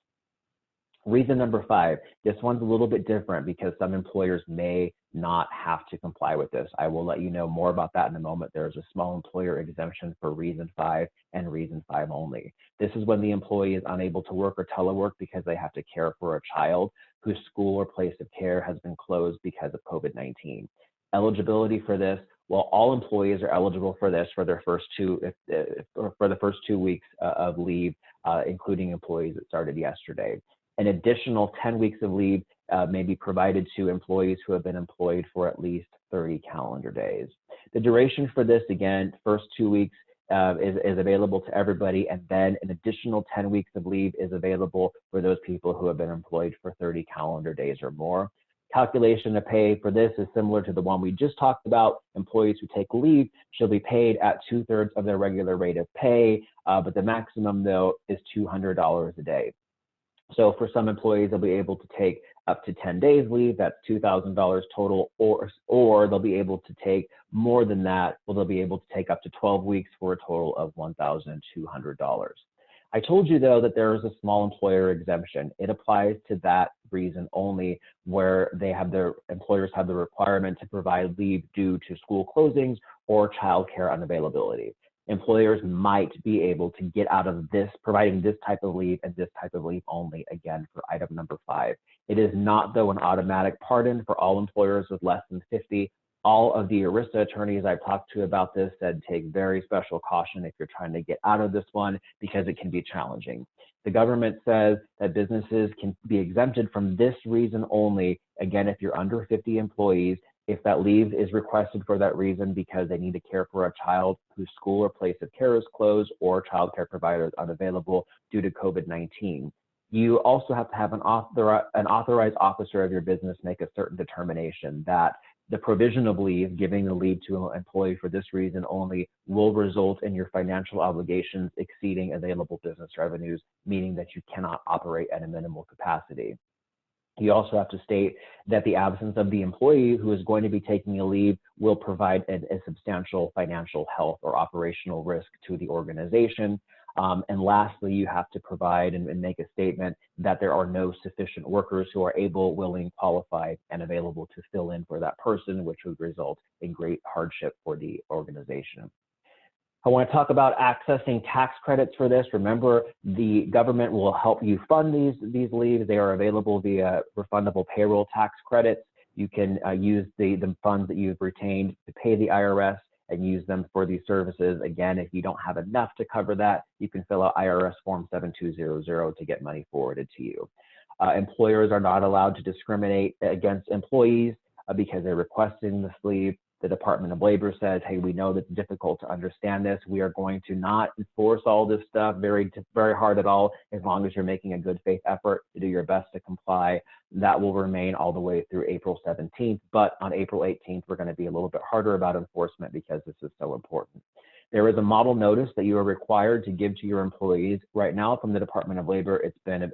Reason number 5, this one's a little bit different because some employers may not have to comply with this. I will let you know more about that in a moment. There's a small employer exemption for reason 5 and reason 5 only. This is when the employee is unable to work or telework because they have to care for a child whose school or place of care has been closed because of COVID-19. Eligibility for this, well, all employees are eligible for this for their first for the first 2 weeks of leave, including employees that started yesterday. An additional 10 weeks of leave may be provided to employees who have been employed for at least 30 calendar days. The duration for this, again, first 2 weeks is available to everybody, and then an additional 10 weeks of leave is available for those people who have been employed for 30 calendar days or more. Calculation of pay for this is similar to the one we just talked about. Employees who take leave shall be paid at 2/3 of their regular rate of pay, but the maximum, though, is $200 a day. So for some employees, they'll be able to take up to 10 days leave, that's $2,000 total, or they'll be able to take more than that, they'll be able to take up to 12 weeks for a total of $1,200. I told you, though, that there is a small employer exemption. It applies to that reason only, where employers have the requirement to provide leave due to school closings or childcare unavailability. Employers might be able to get out of this, providing this type of leave and this type of leave only, again, for item number 5. It is not, though, an automatic pardon for all employers with less than 50. All of the ERISA attorneys I've talked to about this said take very special caution if you're trying to get out of this one because it can be challenging. The government says that businesses can be exempted from this reason only, again, if you're under 50 employees, if that leave is requested for that reason because they need to care for a child whose school or place of care is closed or child care provider is unavailable due to COVID-19. You also have to have an authorized officer of your business make a certain determination that the provision of leave, giving the leave to an employee for this reason only, will result in your financial obligations exceeding available business revenues, meaning that you cannot operate at a minimal capacity. You also have to state that the absence of the employee who is going to be taking a leave will provide a substantial financial, health, or operational risk to the organization. And lastly, you have to provide and make a statement that there are no sufficient workers who are able, willing, qualified, and available to fill in for that person, which would result in great hardship for the organization. I want to talk about accessing tax credits for this. Remember, the government will help you fund these leaves. They are available via refundable payroll tax credits. You can use the funds that you've retained to pay the IRS and use them for these services. Again, if you don't have enough to cover that, you can fill out IRS Form 7200 to get money forwarded to you. Employers are not allowed to discriminate against employees because they're requesting this leave. The Department of Labor says, hey, we know that it's difficult to understand this. We are going to not enforce all this stuff very hard at all, as long as you're making a good faith effort to do your best to comply. That will remain all the way through April 17th. But on April 18th, we're going to be a little bit harder about enforcement because this is so important. There is a model notice that you are required to give to your employees. Right now from the Department of Labor, it's been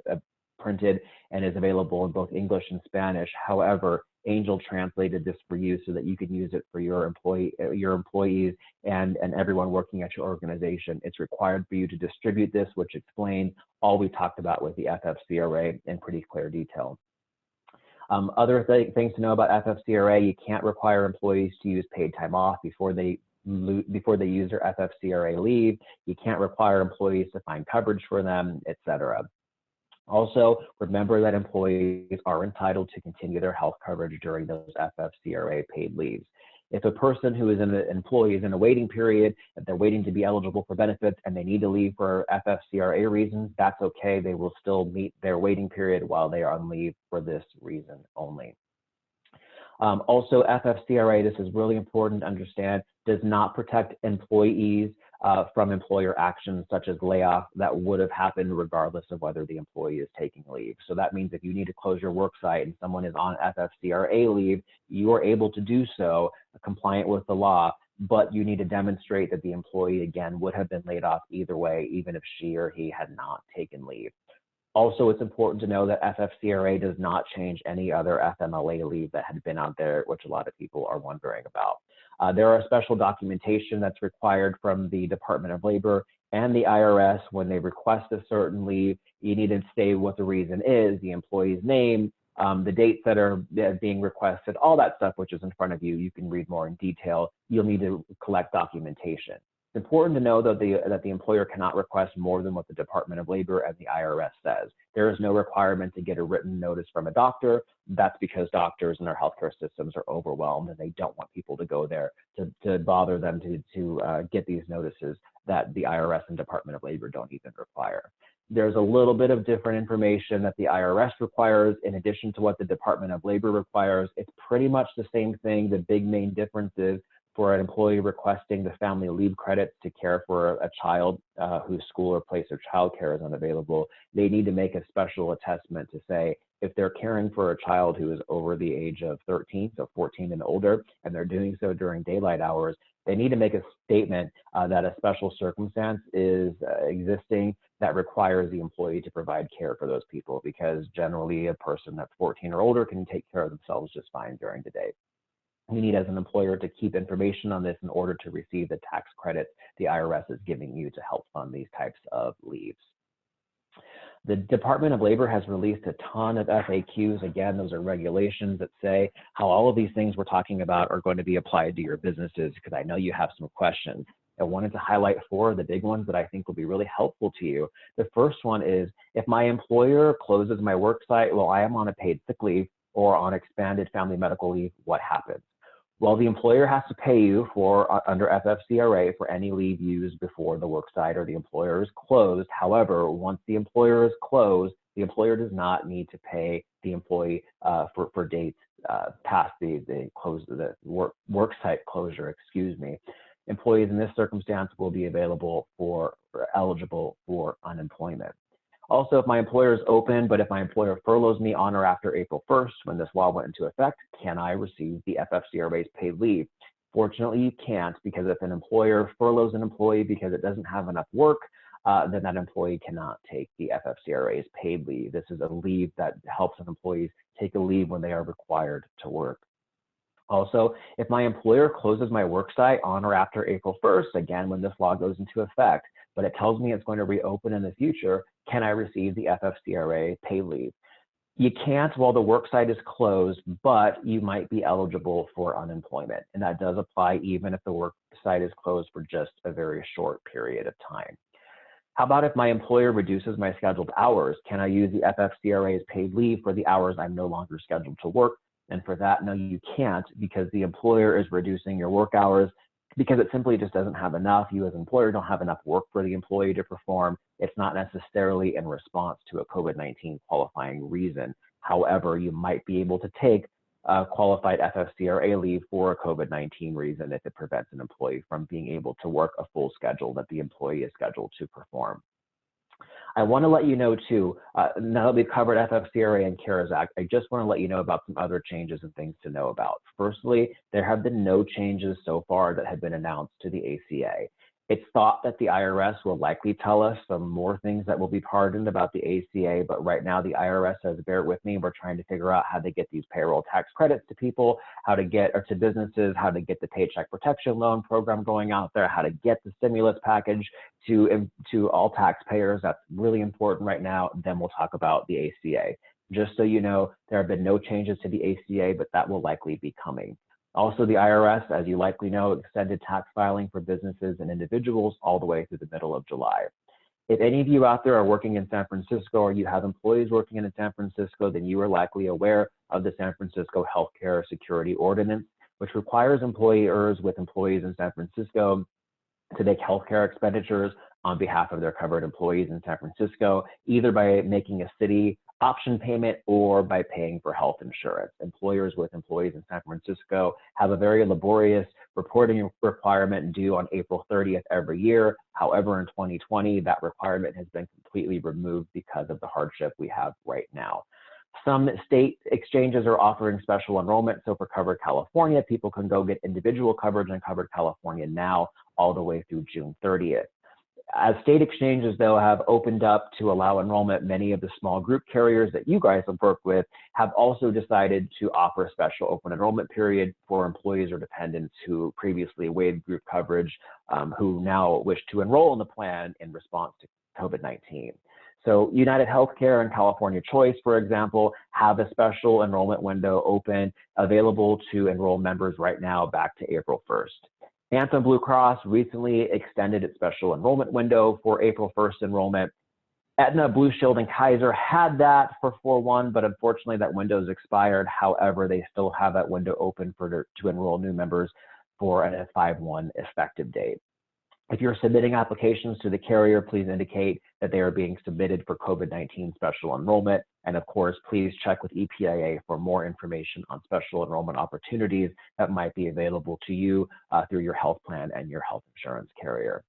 printed and is available in both English and Spanish. However, Angel translated this for you so that you can use it for your employees and everyone working at your organization. It's required for you to distribute this, which explains all we talked about with the FFCRA in pretty clear detail. Other things to know about FFCRA: you can't require employees to use paid time off before they use their FFCRA leave. You can't require employees to find coverage for them, etc. Also, remember that employees are entitled to continue their health coverage during those FFCRA paid leaves. If a person who is an employee is in a waiting period, if they're waiting to be eligible for benefits and they need to leave for FFCRA reasons, that's okay. They will still meet their waiting period while they are on leave for this reason only. Also, FFCRA, this is really important to understand, does not protect employees from employer actions such as layoff that would have happened regardless of whether the employee is taking leave. So that means if you need to close your work site and someone is on FFCRA leave, you are able to do so compliant with the law, but you need to demonstrate that the employee, again, would have been laid off either way, even if she or he had not taken leave. Also, it's important to know that FFCRA does not change any other FMLA leave that had been out there, which a lot of people are wondering about. There are special documentation that's required from the Department of Labor and the IRS when they request a certain leave. You need to state what the reason is, the employee's name, the dates that are being requested, all that stuff which is in front of you. You can read more in detail. You'll need to collect documentation. It's important to know that the employer cannot request more than what the Department of Labor and the IRS says. There is no requirement to get a written notice from a doctor. That's because doctors and our healthcare systems are overwhelmed and they don't want people to go there to bother them to get these notices that the IRS and Department of Labor don't even require. There's a little bit of different information that the IRS requires in addition to what the Department of Labor requires. It's pretty much the same thing. The big main difference is for an employee requesting the family leave credits to care for a child whose school or place of childcare is unavailable, they need to make a special attestment to say if they're caring for a child who is over the age of 13, so 14 and older, and they're doing so during daylight hours, they need to make a statement that a special circumstance is existing that requires the employee to provide care for those people, because generally a person that's 14 or older can take care of themselves just fine during the day. You need, as an employer, to keep information on this in order to receive the tax credit the IRS is giving you to help fund these types of leaves. The Department of Labor has released a ton of FAQs. Again, those are regulations that say how all of these things we're talking about are going to be applied to your businesses, because I know you have some questions. I wanted to highlight 4 of the big ones that I think will be really helpful to you. The first one is, if my employer closes my work site while I am on a paid sick leave or on expanded family medical leave, what happens? Well, the employer has to pay you under FFCRA for any leave used before the work site or the employer is closed. However, once the employer is closed, the employer does not need to pay the employee for dates past the work site closure, excuse me. Employees in this circumstance will be eligible for unemployment. Also, if my employer is open, but if my employer furloughs me on or after April 1st, when this law went into effect, can I receive the FFCRA's paid leave? Fortunately, you can't, because if an employer furloughs an employee because it doesn't have enough work, then that employee cannot take the FFCRA's paid leave. This is a leave that helps employees take a leave when they are required to work. Also, if my employer closes my work site on or after April 1st, again, when this law goes into effect, but it tells me it's going to reopen in the future, can I receive the FFCRA paid leave? You can't while the work site is closed, but you might be eligible for unemployment. And that does apply even if the work site is closed for just a very short period of time. How about if my employer reduces my scheduled hours? Can I use the FFCRA's paid leave for the hours I'm no longer scheduled to work? And for that, no, you can't, because the employer is reducing your work hours because it simply just doesn't have enough. You as an employer don't have enough work for the employee to perform. It's not necessarily in response to a COVID-19 qualifying reason. However, you might be able to take qualified FFCRA leave for a COVID-19 reason if it prevents an employee from being able to work a full schedule that the employee is scheduled to perform. I want to let you know too, now that we've covered FFCRA and CARES Act, I just want to let you know about some other changes and things to know about. Firstly, there have been no changes so far that have been announced to the ACA. It's thought that the IRS will likely tell us some more things that will be pardoned about the ACA, but right now the IRS says, bear with me, we're trying to figure out how to get these payroll tax credits to people, how to get, or to businesses, how to get the Paycheck Protection Loan program going out there, how to get the stimulus package to all taxpayers. That's really important right now. Then we'll talk about the ACA. Just so you know, there have been no changes to the ACA, but that will likely be coming. Also, the IRS, as you likely know, extended tax filing for businesses and individuals all the way through the middle of July. If any of you out there are working in San Francisco or you have employees working in San Francisco, then you are likely aware of the San Francisco Healthcare Security Ordinance, which requires employers with employees in San Francisco to make healthcare expenditures on behalf of their covered employees in San Francisco, either by making a city option payment or by paying for health insurance. Employers with employees in San Francisco have a very laborious reporting requirement due on April 30th every year. However, in 2020, that requirement has been completely removed because of the hardship we have right now. Some state exchanges are offering special enrollment. So for Covered California, people can go get individual coverage in Covered California now all the way through June 30th. As state exchanges, though, have opened up to allow enrollment, many of the small group carriers that you guys have worked with have also decided to offer a special open enrollment period for employees or dependents who previously waived group coverage, who now wish to enroll in the plan in response to COVID-19. So United Healthcare and California Choice, for example, have a special enrollment window open, available to enroll members right now back to April 1st. Anthem Blue Cross recently extended its special enrollment window for April 1st enrollment. Aetna, Blue Shield, and Kaiser had that for 4/1, but unfortunately that window's expired. However, they still have that window open to enroll new members for a 5/1 effective date. If you're submitting applications to the carrier, please indicate that they are being submitted for COVID-19 special enrollment. And of course, please check with EPIA for more information on special enrollment opportunities that might be available to you through your health plan and your health insurance carrier.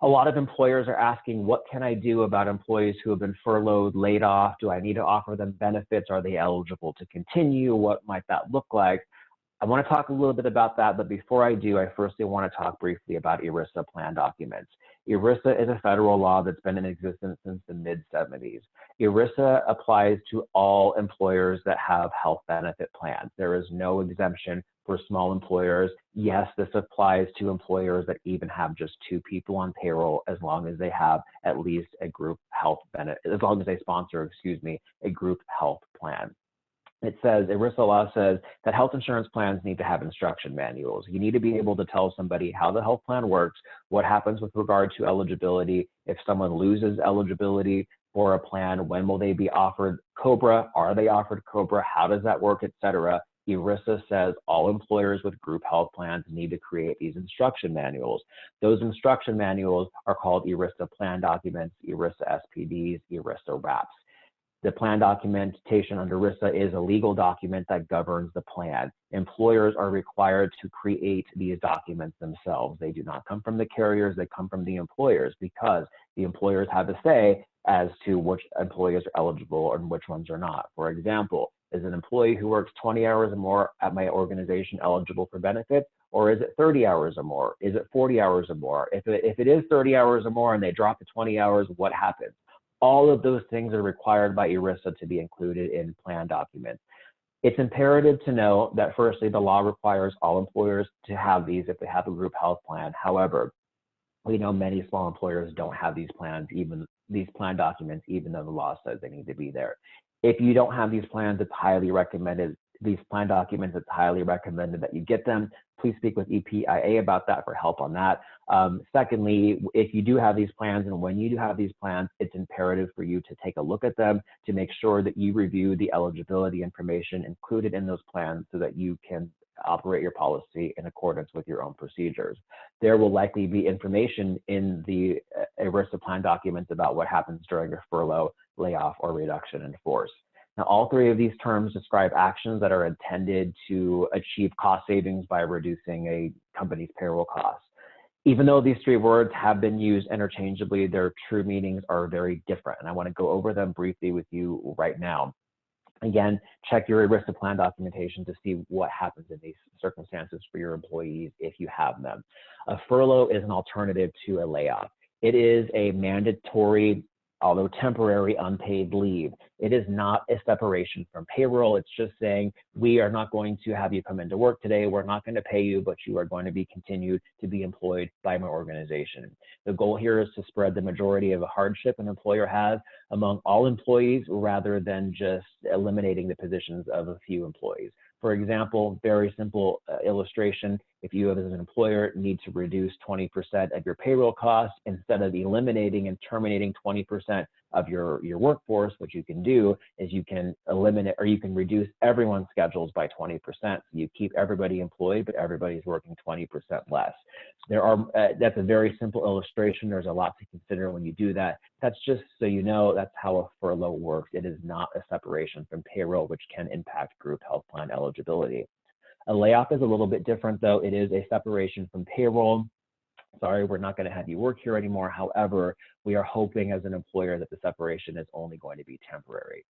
A lot of employers are asking, what can I do about employees who have been furloughed, laid off? Do I need to offer them benefits? Are they eligible to continue? What might that look like? I want to talk a little bit about that, but before I do, I firstly want to talk briefly about ERISA plan documents. ERISA is a federal law that's been in existence since the mid-70s. ERISA applies to all employers that have health benefit plans. There is no exemption for small employers. Yes, this applies to employers that even have just 2 people on payroll, as long as they have at least a group health benefit, as long as they sponsor, a group health plan. It says, ERISA law says that health insurance plans need to have instruction manuals. You need to be able to tell somebody how the health plan works, what happens with regard to eligibility, if someone loses eligibility for a plan, when will they be offered COBRA, are they offered COBRA, how does that work, etc. ERISA says all employers with group health plans need to create these instruction manuals. Those instruction manuals are called ERISA plan documents, ERISA SPDs, ERISA RAPs. The plan documentation under ERISA is a legal document that governs the plan. Employers are required to create these documents themselves. They do not come from the carriers, they come from the employers, because the employers have a say as to which employees are eligible and which ones are not. For example, is an employee who works 20 hours or more at my organization eligible for benefits, or is it 30 hours or more? Is it 40 hours or more? If it is 30 hours or more and they drop to 20 hours, what happens? All of those things are required by ERISA to be included in plan documents. It's imperative to know that firstly, the law requires all employers to have these if they have a group health plan. However, we know many small employers don't have these plans, even these plan documents, even though the law says they need to be there. If you don't have these plans, it's highly recommended, these plan documents, it's highly recommended that you get them. Please speak with EPIA about that for help on that. Secondly, if you do have these plans and when you do have these plans, it's imperative for you to take a look at them to make sure that you review the eligibility information included in those plans so that you can operate your policy in accordance with your own procedures. There will likely be information in the ERISA plan documents about what happens during a furlough, layoff, or reduction in force. Now, all three of these terms describe actions that are intended to achieve cost savings by reducing a company's payroll costs. Even though these three words have been used interchangeably, their true meanings are very different, and I want to go over them briefly with you right now. Again, check your ERISA plan documentation to see what happens in these circumstances for your employees if you have them. A furlough is an alternative to a layoff. It is a mandatory, although temporary, unpaid leave. It is not a separation from payroll. It's just saying, we are not going to have you come into work today. We're not going to pay you, but you are going to be continued to be employed by my organization. The goal here is to spread the majority of a hardship an employer has among all employees rather than just eliminating the positions of a few employees. For example, very simple illustration, if you as an employer need to reduce 20% of your payroll costs, instead of eliminating and terminating 20% of your workforce, what you can do is you can eliminate or you can reduce everyone's schedules by 20%. So you keep everybody employed, but everybody's working 20% less. That's a very simple illustration. There's a lot to consider when you do that. That's just so you know that's how a furlough works. It is not a separation from payroll, which can impact group health plan eligibility. A layoff is a little bit different, though. It is a separation from payroll. Sorry, we're not going to have you work here anymore. However, we are hoping as an employer that the separation is only going to be temporary.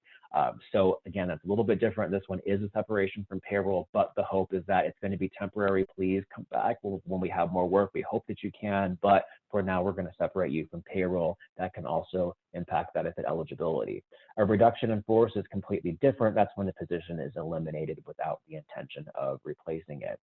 So again, that's a little bit different. This one is a separation from payroll, but the hope is that it's going to be temporary. Please come back when we have more work. We hope that you can, but for now, we're going to separate you from payroll. That can also impact benefit eligibility. A reduction in force is completely different. That's when the position is eliminated without the intention of replacing it.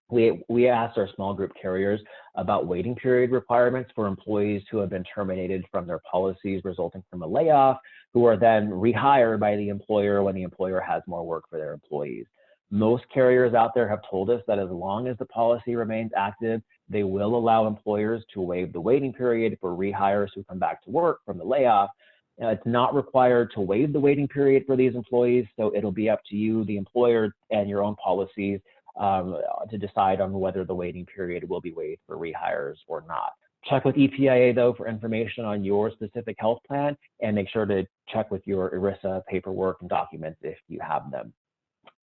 We asked our small group carriers about waiting period requirements for employees who have been terminated from their policies resulting from a layoff, who are then rehired by the employer when the employer has more work for their employees. Most carriers out there have told us that as long as the policy remains active, they will allow employers to waive the waiting period for rehires who come back to work from the layoff. It's not required to waive the waiting period for these employees, so it'll be up to you, the employer, and your own policies to decide on whether the waiting period will be waived for rehires or not. Check with EPIA, though, for information on your specific health plan, and make sure to check with your ERISA paperwork and documents if you have them.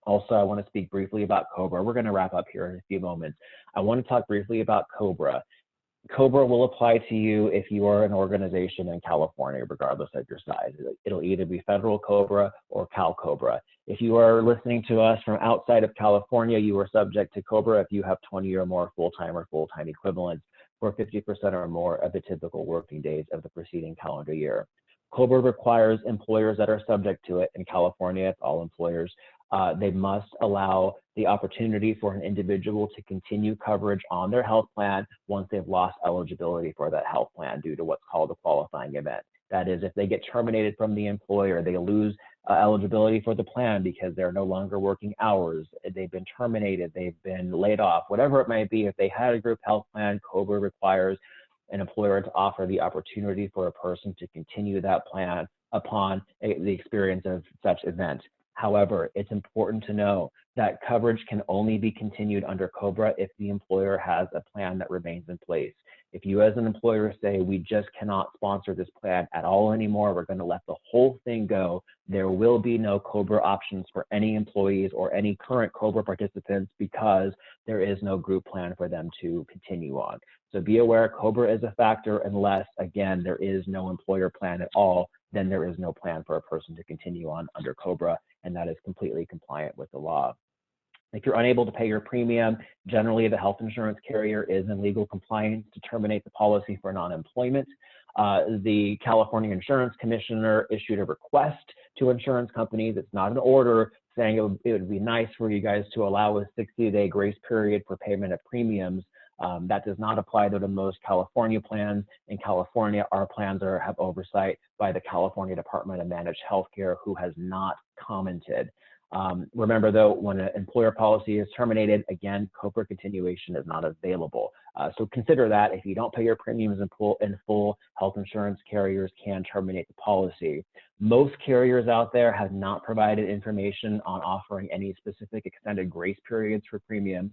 Also, I want to speak briefly about COBRA. We're going to wrap up here in a few moments. I want to talk briefly about COBRA. COBRA will apply to you if you are an organization in California, regardless of your size. It'll either be federal COBRA or Cal COBRA. If you are listening to us from outside of California, you are subject to COBRA if you have 20 or more full-time or full-time equivalents for 50% or more of the typical working days of the preceding calendar year. COBRA requires employers that are subject to it. In California, it's all employers. They must allow the opportunity for an individual to continue coverage on their health plan once they've lost eligibility for that health plan due to what's called a qualifying event. That is, if they get terminated from the employer, they lose eligibility for the plan because they're no longer working hours, they've been terminated, they've been laid off, whatever it might be. If they had a group health plan, COBRA requires an employer to offer the opportunity for a person to continue that plan upon the experience of such event. However, it's important to know that coverage can only be continued under COBRA if the employer has a plan that remains in place. If you as an employer say, we just cannot sponsor this plan at all anymore, we're going to let the whole thing go, there will be no COBRA options for any employees or any current COBRA participants because there is no group plan for them to continue on. So be aware COBRA is a factor unless, again, there is no employer plan at all, then there is no plan for a person to continue on under COBRA, and that is completely compliant with the law. If you're unable to pay your premium, generally the health insurance carrier is in legal compliance to terminate the policy for non-employment. The California Insurance Commissioner issued a request to insurance companies. It's not an order saying it would be nice for you guys to allow a 60-day grace period for payment of premiums. That does not apply to most California plans. In California, our plans have oversight by the California Department of Managed Healthcare, who has not commented. Remember though, when an employer policy is terminated, again, COBRA continuation is not available. So consider that if you don't pay your premiums in full, health insurance carriers can terminate the policy. Most carriers out there have not provided information on offering any specific extended grace periods for premiums.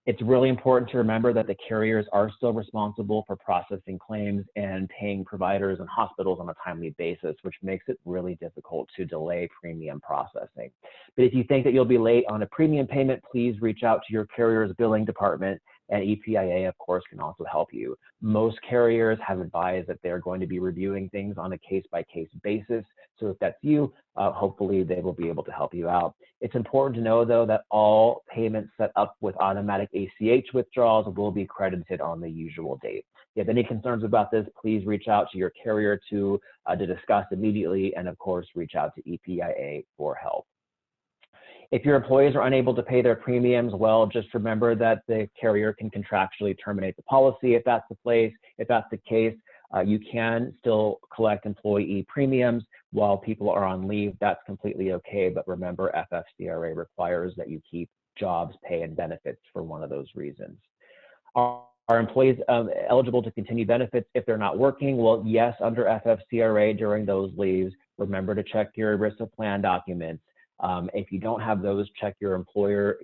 It's really important to remember that the carriers are still responsible for processing claims and paying providers and hospitals on a timely basis, which makes it really difficult to delay premium processing. But if you think that you'll be late on a premium payment, please reach out to your carrier's billing department, and EPIA, of course, can also help you. Most carriers have advised that they're going to be reviewing things on a case-by-case basis. So if that's you, hopefully they will be able to help you out. It's important to know, though, that all payments set up with automatic ACH withdrawals will be credited on the usual date. If you have any concerns about this, please reach out to your carrier to discuss immediately, and of course, reach out to EPIA for help. If your employees are unable to pay their premiums, well, just remember that the carrier can contractually terminate the policy if that's the case. You can still collect employee premiums while people are on leave. That's completely okay, but remember FFCRA requires that you keep jobs, pay, and benefits for one of those reasons. Are employees eligible to continue benefits if they're not working? Well, yes, under FFCRA during those leaves. Remember to check your ERISA plan documents. If you don't have those, check your employer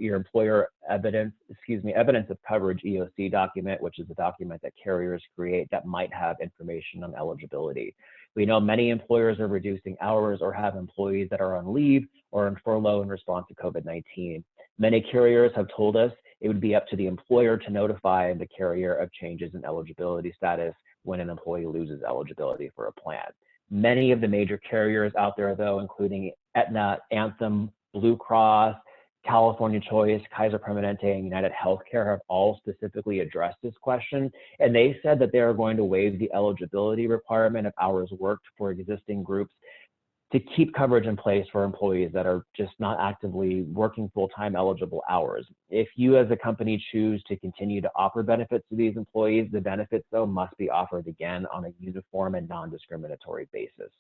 evidence of coverage EOC document, which is a document that carriers create that might have information on eligibility. We know many employers are reducing hours or have employees that are on leave or in furlough in response to COVID-19. Many carriers have told us it would be up to the employer to notify the carrier of changes in eligibility status when an employee loses eligibility for a plan. Many of the major carriers out there, though, including Aetna, Anthem, Blue Cross, California Choice, Kaiser Permanente, and United Healthcare, have all specifically addressed this question. And they said that they are going to waive the eligibility requirement of hours worked for existing groups to keep coverage in place for employees that are just not actively working full-time eligible hours. If you as a company choose to continue to offer benefits to these employees, the benefits, though, must be offered again on a uniform and non-discriminatory basis.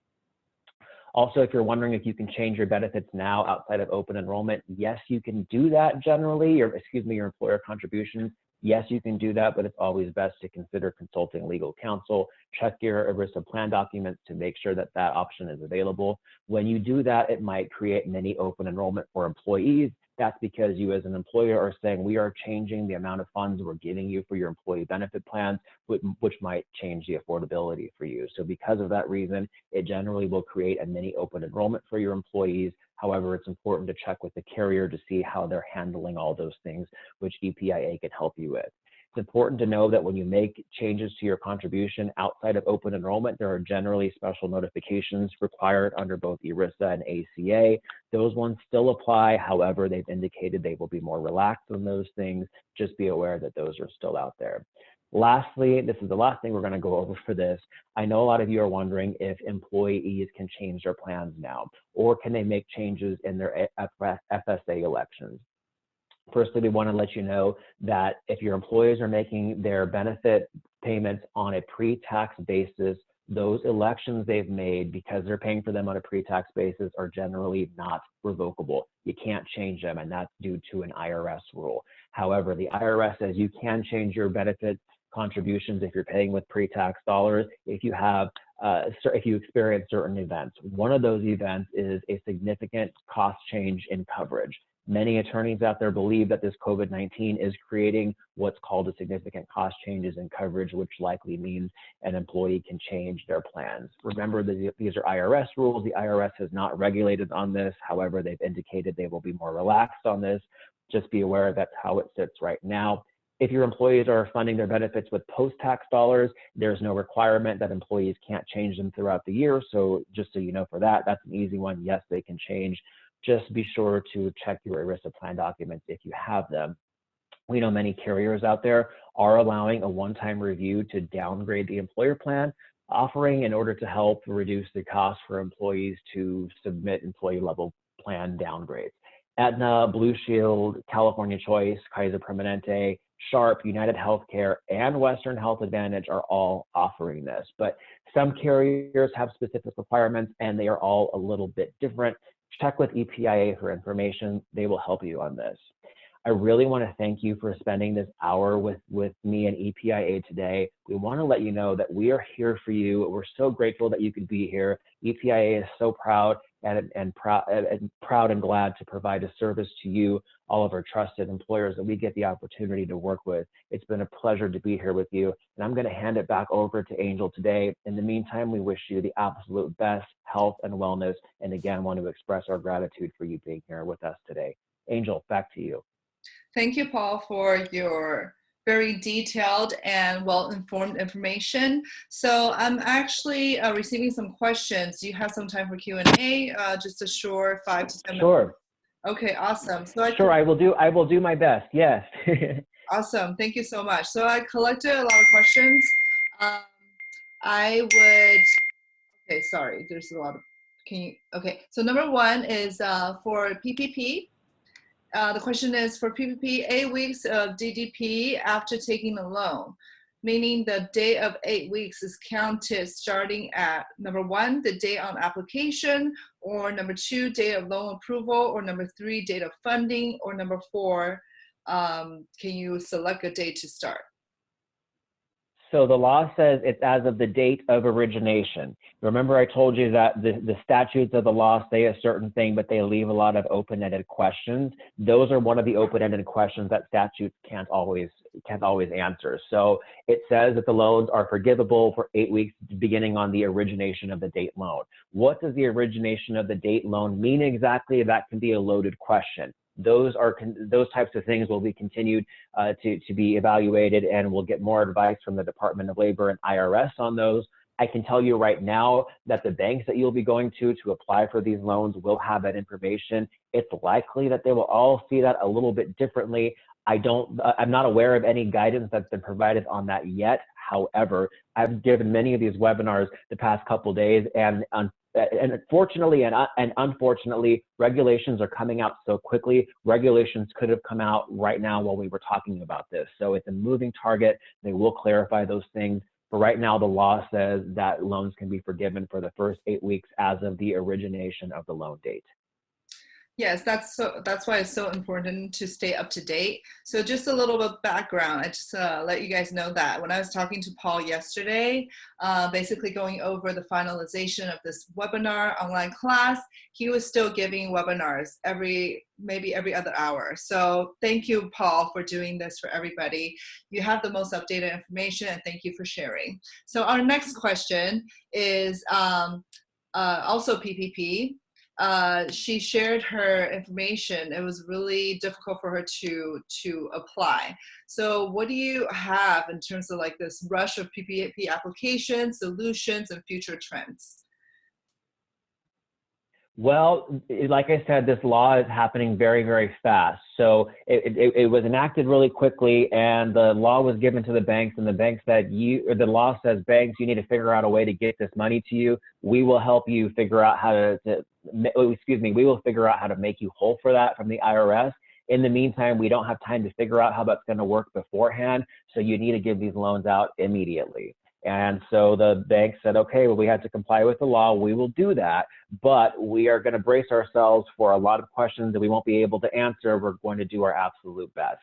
Also, if you're wondering if you can change your benefits now outside of open enrollment, yes, you can do that generally, your employer contributions. Yes, you can do that, but it's always best to consider consulting legal counsel. Check your ERISA plan documents to make sure that that option is available. When you do that, it might create mini open enrollment for employees. That's because you as an employer are saying, we are changing the amount of funds we're giving you for your employee benefit plans, which might change the affordability for you. So because of that reason, it generally will create a mini open enrollment for your employees. However, it's important to check with the carrier to see how they're handling all those things, which EPIA can help you with. It's important to know that when you make changes to your contribution outside of open enrollment, there are generally special notifications required under both ERISA and ACA. Those ones still apply. However, they've indicated they will be more relaxed on those things. Just be aware that those are still out there. Lastly, this is the last thing we're going to go over for this. I know a lot of you are wondering if employees can change their plans now, or can they make changes in their FSA elections. Firstly, we want to let you know that if your employees are making their benefit payments on a pre-tax basis, those elections they've made, because they're paying for them on a pre-tax basis, are generally not revocable. You can't change them, and that's due to an IRS rule. However, the IRS says you can change your benefits contributions if you're paying with pre-tax dollars, if you have if you experience certain events. One of those events is a significant cost change in coverage. Many attorneys out there believe that this COVID-19 is creating what's called a significant cost changes in coverage, which likely means an employee can change their plans. Remember, these are IRS rules. The IRS has not regulated on this. However, they've indicated they will be more relaxed on this. Just be aware that's how it sits right now. If your employees are funding their benefits with post-tax dollars, there's no requirement that employees can't change them throughout the year. So just so you know, for that, that's an easy one. Yes, they can change. Just be sure to check your ERISA plan documents if you have them. We know many carriers out there are allowing a one-time review to downgrade the employer plan offering in order to help reduce the cost for employees to submit employee-level plan downgrades. Aetna, Blue Shield, California Choice, Kaiser Permanente, Sharp, United Healthcare, and Western Health Advantage are all offering this. But some carriers have specific requirements, and they are all a little bit different. Check with EPIA for information. They will help you on this. I really want to thank you for spending this hour with me and EPIA today. We want to let you know that we are here for you. We're so grateful that you could be here. EPIA is so proud and proud and glad to provide a service to you, all of our trusted employers that we get the opportunity to work with. It's been a pleasure to be here with you, and I'm going to hand it back over to Angel today. In the meantime, we wish you the absolute best health and wellness, and again, want to express our gratitude for you being here with us today. Angel, back to you. Thank you, Paul, for your very detailed and well-informed information. So I'm actually receiving some questions. Do you have some time for Q&A? Just a short 5 to 10 minutes. Sure. Okay, awesome. So I will do my best. Yes. Awesome. Thank you so much. So I collected a lot of questions. Okay, sorry. There's a lot of. Okay. So number one is for PPP. The question is, for PPP, 8 weeks of DDP after taking a loan, meaning the day of 8 weeks is counted starting at number 1, the date on application, or number 2, date of loan approval, or number 3, date of funding, or number 4, can you select a date to start? So the law says it's as of the date of origination. Remember, I told you that the statutes of the law say a certain thing, but they leave a lot of open-ended questions. Those are one of the open-ended questions that statutes can't always answer. So it says that the loans are forgivable for 8 weeks beginning on the origination of the date loan. What does the origination of the date loan mean exactly? That can be a loaded question. Those types of things will be continued to be evaluated, and we'll get more advice from the Department of Labor and IRS on those. I can tell you right now that the banks that you'll be going to apply for these loans will have that information. It's likely that they will all see that a little bit differently. I'm not aware of any guidance that's been provided on that yet. However, I've given many of these webinars the past couple of days, and fortunately and unfortunately, regulations are coming out so quickly. Regulations could have come out right now while we were talking about this. So it's a moving target. They will clarify those things. But right now, the law says that loans can be forgiven for the first 8 weeks as of the origination of the loan date. Yes, that's why it's so important to stay up to date. So just a little bit of background. I just let you guys know that when I was talking to Paul yesterday, basically going over the finalization of this webinar online class, he was still giving webinars maybe every other hour. So thank you, Paul, for doing this for everybody. You have the most updated information, and thank you for sharing. So our next question is also PPP. She shared her information. It was really difficult for her to apply. So what do you have in terms of like this rush of PPP applications, solutions, and future trends? Well, like I said, this law is happening very, very fast. So it was enacted really quickly, and the law was given to the banks, and the banks said, the law says, banks, you need to figure out a way to get this money to you. We will help you figure out how we will figure out how to make you whole for that from the IRS. In the meantime, we don't have time to figure out how that's going to work beforehand. So you need to give these loans out immediately. And so the bank said, okay, well, we had to comply with the law. We will do that, but we are going to brace ourselves for a lot of questions that we won't be able to answer. We're going to do our absolute best.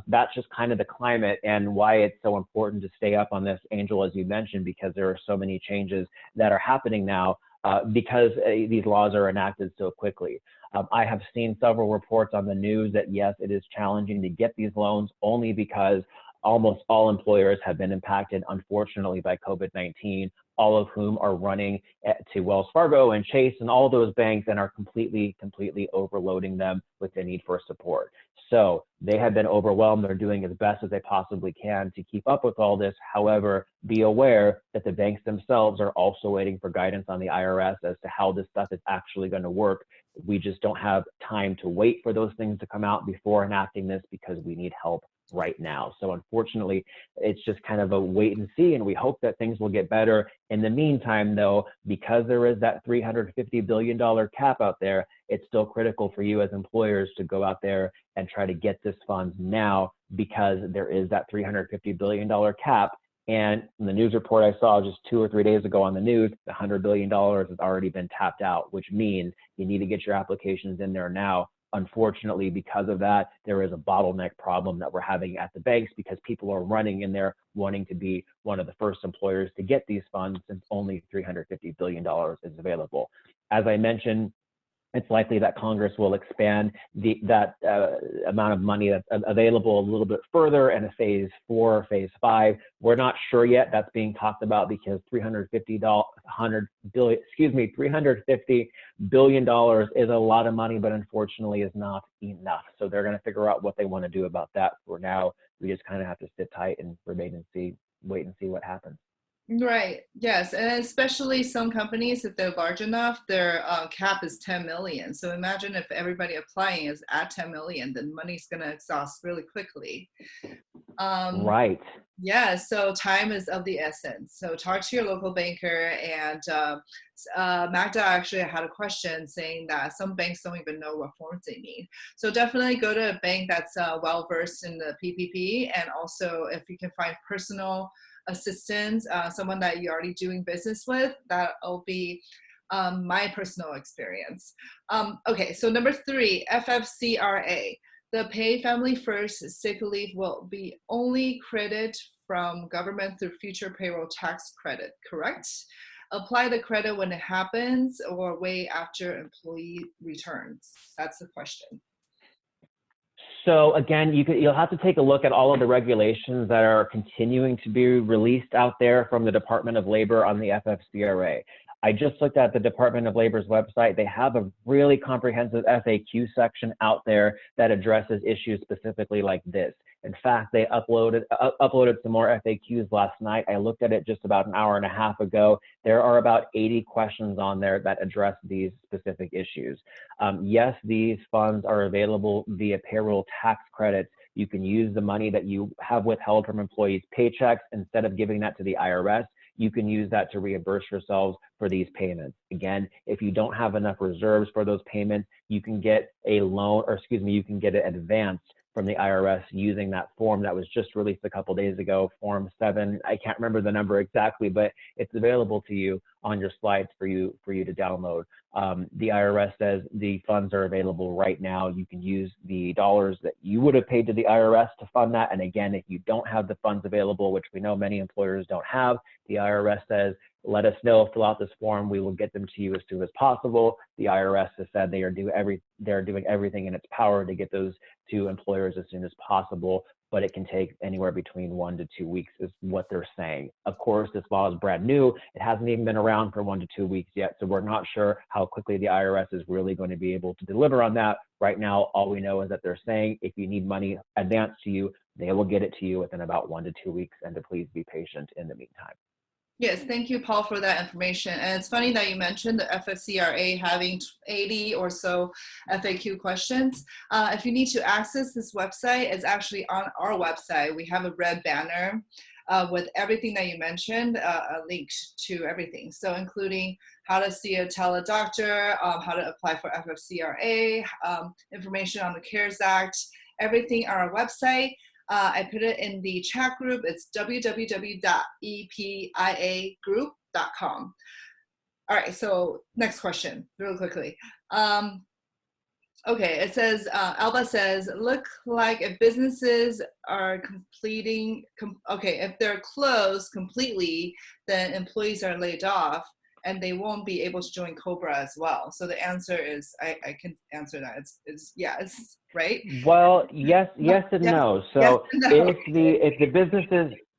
That's just kind of the climate and why it's so important to stay up on this, Angel, as you mentioned, because there are so many changes that are happening now because these laws are enacted so quickly. I have seen several reports on the news that yes, it is challenging to get these loans only because almost all employers have been impacted, unfortunately, by COVID-19, all of whom are running to Wells Fargo and Chase and all those banks and are completely overloading them with the need for support. So they have been overwhelmed. They're doing as best as they possibly can to keep up with all this. However, be aware that the banks themselves are also waiting for guidance on the IRS as to how this stuff is actually going to work. We just don't have time to wait for those things to come out before enacting this because we need help right now. So unfortunately, it's just kind of a wait and see, and we hope that things will get better. In the meantime, though, because there is that $350 billion cap out there, it's still critical for you as employers to go out there and try to get this funds now because there is that $350 billion cap. And in the news report I saw just 2 or 3 days ago on the news, the $100 billion has already been tapped out, which means you need to get your applications in there now. Unfortunately, because of that, there is a bottleneck problem that we're having at the banks because people are running in there wanting to be one of the first employers to get these funds since only $350 billion is available. As I mentioned, it's likely that Congress will expand that amount of money that's available a little bit further in a phase 4 or phase 5. We're not sure yet. That's being talked about because $350 billion is a lot of money, but unfortunately is not enough. So they're going to figure out what they want to do about that. For now, we just kind of have to sit tight and wait and see what happens. Right. Yes. And especially some companies, if they're large enough, their cap is 10 million. So imagine if everybody applying is at 10 million, then money's going to exhaust really quickly. Right. Yeah. So time is of the essence. So talk to your local banker. And Magda actually had a question saying that some banks don't even know what forms they need. So definitely go to a bank that's well-versed in the PPP. And also if you can find personal assistance, someone that you're already doing business with, that'll be my personal experience. Okay, so number 3, FFCRA. The Pay Family First sick leave will be only credited from government through future payroll tax credit, correct? Apply the credit when it happens or wait after employee returns. That's the question. So again, you'll have to take a look at all of the regulations that are continuing to be released out there from the Department of Labor on the FFCRA. I just looked at the Department of Labor's website. They have a really comprehensive FAQ section out there that addresses issues specifically like this. In fact, they uploaded some more FAQs last night. I looked at it just about an hour and a half ago. There are about 80 questions on there that address these specific issues. Yes, these funds are available via payroll tax credits. You can use the money that you have withheld from employees' paychecks. Instead of giving that to the IRS, you can use that to reimburse yourselves for these payments. Again, if you don't have enough reserves for those payments, you can get a loan, or excuse me, you can get it advanced from the IRS using that form that was just released a couple days ago, Form 7. I can't remember the number exactly, but it's available to you on your slides for you to download. The IRS says the funds are available right now. You can use the dollars that you would have paid to the IRS to fund that. And again, if you don't have the funds available, which we know many employers don't have, the IRS says, let us know, fill out this form, we will get them to you as soon as possible. The IRS has said they're doing everything in its power to get those to employers as soon as possible, but it can take anywhere between 1 to 2 weeks is what they're saying. Of course, this law is brand new. It hasn't even been around for 1 to 2 weeks yet, so we're not sure how quickly the IRS is really going to be able to deliver on that. Right now, all we know is that they're saying if you need money advanced to you, they will get it to you within about 1 to 2 weeks, and to please be patient in the meantime. Yes, thank you, Paul, for that information. And it's funny that you mentioned the FFCRA having 80 or so FAQ questions. If you need to access this website, it's actually on our website. We have a red banner with everything that you mentioned, linked to everything. So including how to see a teledoctor, how to apply for FFCRA, information on the CARES Act, everything on our website. I put it in the chat group. It's www.epiagroup.com. All right, so next question, real quickly. Okay, it says, Alba says, look like if businesses are if they're closed completely, then employees are laid off and they won't be able to join COBRA as well. So the answer is, I can answer that. It's yes, right? Well, yes and Yes, no. yes, So no.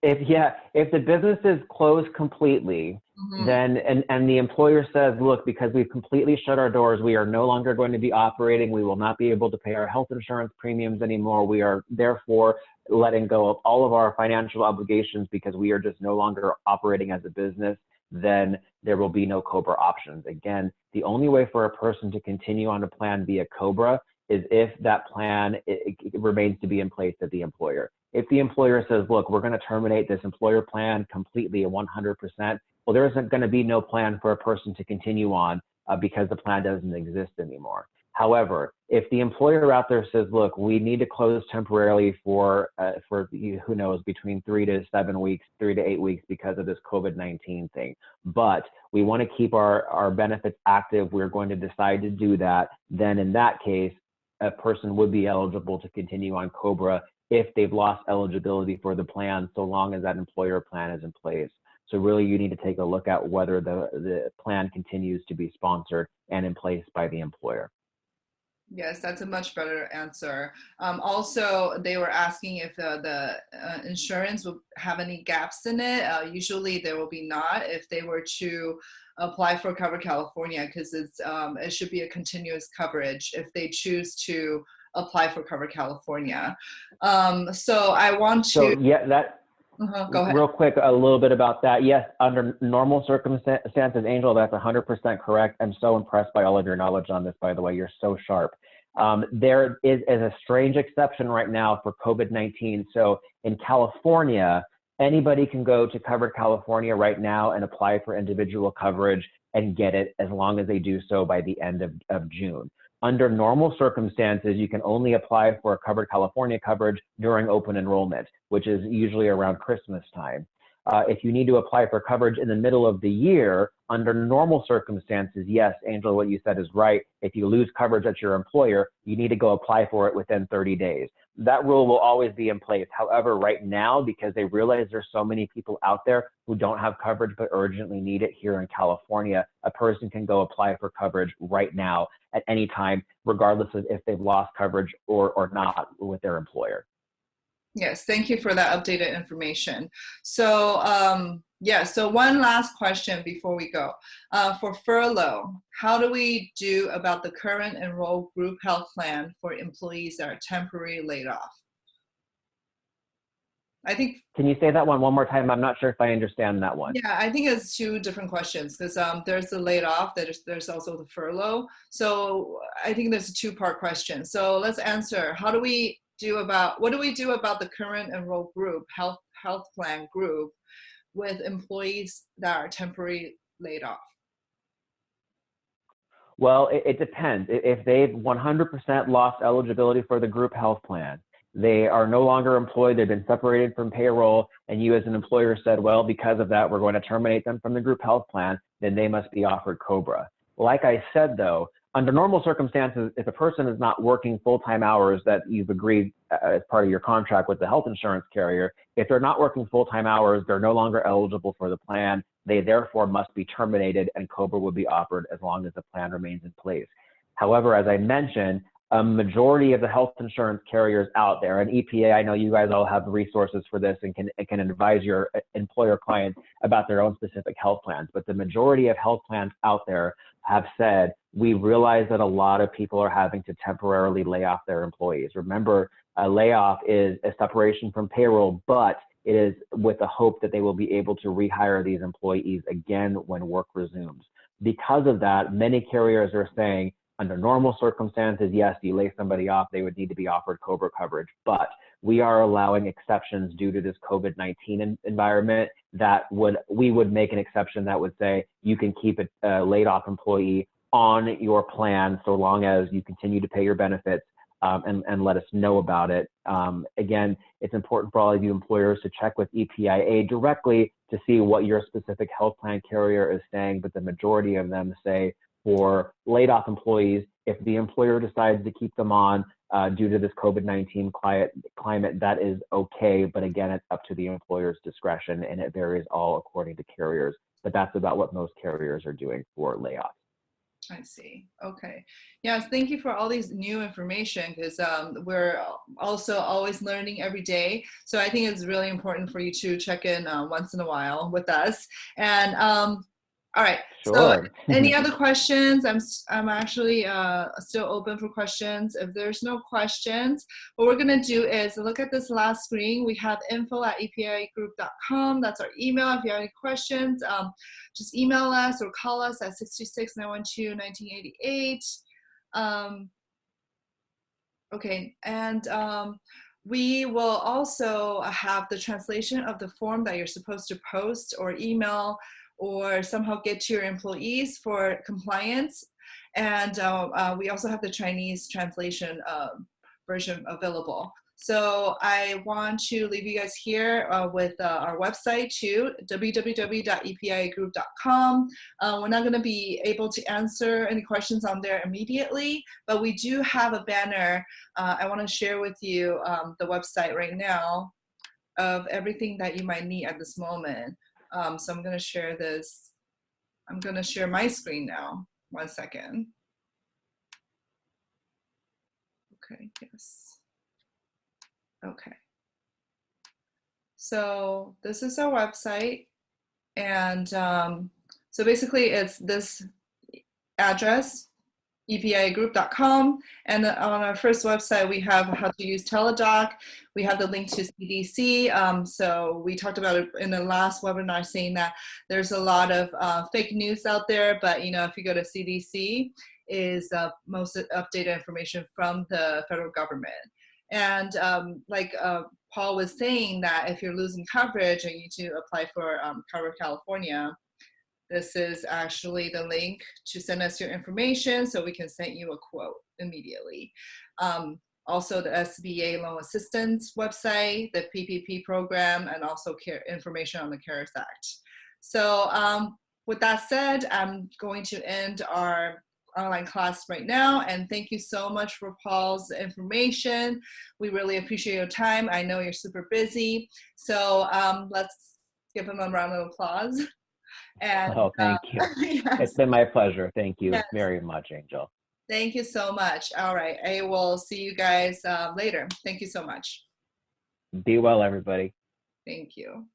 if the business is closed completely, Mhm. then and the employer says, look, because we've completely shut our doors, we are no longer going to be operating. We will not be able to pay our health insurance premiums anymore. We are therefore letting go of all of our financial obligations because we are just no longer operating as a business. Then there will be no COBRA options. Again, the only way for a person to continue on a plan via COBRA is if that plan it remains to be in place at the employer. If the employer says, look, we're going to terminate this employer plan completely at 100%, well, there isn't going to be no plan for a person to continue on because the plan doesn't exist anymore. However, if the employer out there says, look, we need to close temporarily for who knows, between 3 to 7 weeks, 3 to 8 weeks because of this COVID-19 thing, but we want to keep our benefits active, we're going to decide to do that, then in that case, a person would be eligible to continue on COBRA if they've lost eligibility for the plan, so long as that employer plan is in place. So really you need to take a look at whether the plan continues to be sponsored and in place by the employer. Yes, that's a much better answer. Also, they were asking if the insurance will have any gaps in it. Usually there will be not if they were to apply for Cover California, because it should be a continuous coverage if they choose to apply for Cover California. So I want to. So yeah, Go ahead. Real quick, a little bit about that. Yes, under normal circumstances, Angel, that's 100% correct. I'm so impressed by all of your knowledge on this, by the way. You're so sharp. There is a strange exception right now for COVID-19. So in California, anybody can go to Cover California right now and apply for individual coverage and get it as long as they do so by the end of June. Under normal circumstances, you can only apply for a Covered California coverage during open enrollment, which is usually around Christmas time. If you need to apply for coverage in the middle of the year, under normal circumstances, yes, Angela, what you said is right. If you lose coverage at your employer, you need to go apply for it within 30 days. That rule will always be in place. However, right now, because they realize there's so many people out there who don't have coverage but urgently need it here in California, a person can go apply for coverage right now at any time, regardless of if they've lost coverage or not with their employer. Yes, thank you for that updated information. So so one last question before we go. For furlough, how do we do about the current enrolled group health plan for employees that are temporarily laid off? I think. Can you say that one more time? I'm not sure if I understand that one. Yeah, I think it's two different questions because there's the laid off, there's also the furlough. So I think there's a two-part question. So let's answer. What do we do about the current enrolled group health plan group with employees that are temporarily laid off? Well, it depends. If they've 100% lost eligibility for the group health plan, they are no longer employed, they've been separated from payroll, and you as an employer said, well, because of that, we're going to terminate them from the group health plan, then they must be offered COBRA. Like I said, though, under normal circumstances, if a person is not working full-time hours that you've agreed as part of your contract with the health insurance carrier, if they're not working full-time hours, they're no longer eligible for the plan. They therefore must be terminated and COBRA would be offered as long as the plan remains in place. However, as I mentioned, a majority of the health insurance carriers out there, and EPA, I know you guys all have resources for this and can advise your employer clients about their own specific health plans, but the majority of health plans out there have said, we realize that a lot of people are having to temporarily lay off their employees. Remember, a layoff is a separation from payroll, but it is with the hope that they will be able to rehire these employees again when work resumes. Because of that, many carriers are saying, under normal circumstances, yes, you lay somebody off, they would need to be offered COBRA coverage, but we are allowing exceptions due to this COVID-19 environment that we would make an exception that would say you can keep a laid off employee on your plan so long as you continue to pay your benefits and let us know about it. Again, it's important for all of you employers to check with EPIA directly to see what your specific health plan carrier is saying, but the majority of them say for laid off employees, If the employer decides to keep them on due to this COVID-19 climate, that is okay. But again, it's up to the employer's discretion, and it varies all according to carriers. But that's about what most carriers are doing for layoffs. I see. Okay. Yes, thank you for all these new information, because we're also always learning every day. So I think it's really important for you to check in once in a while with us. And all right. Sure. So any other questions? I'm actually still open for questions. If there's no questions, what we're going to do is look at this last screen. We have info@epiagroup.com. That's our email. If you have any questions, just email us or call us at 626-912-1988. Okay. And we will also have the translation of the form that you're supposed to post or email or somehow get to your employees for compliance. And we also have the Chinese translation version available. So I want to leave you guys here with our website too, www.epiagroup.com. We're not going to be able to answer any questions on there immediately, but we do have a banner. I want to share with you the website right now of everything that you might need at this moment. So I'm going to share this. I'm going to share my screen now. 1 second. Okay, yes. Okay. So this is our website. And so basically it's this address, epiagroup.com. And on our first website, we have how to use Teladoc. We have the link to CDC. So we talked about it in the last webinar, saying that there's a lot of fake news out there, but if you go to CDC, is most updated information from the federal government. And like Paul was saying, that if you're losing coverage and you need to apply for Cover California, this is actually the link to send us your information so we can send you a quote immediately. Also the SBA loan assistance website, the PPP program, and also information on the CARES Act. So with that said, I'm going to end our online class right now, and thank you so much for Paul's information. We really appreciate your time. I know you're super busy, so let's give him a round of applause. And, thank you. Yes. It's been my pleasure. Thank you Yes. very much, Angel. Thank you so much. All right, I will see you guys later. Thank you so much. Be well, everybody. Thank you.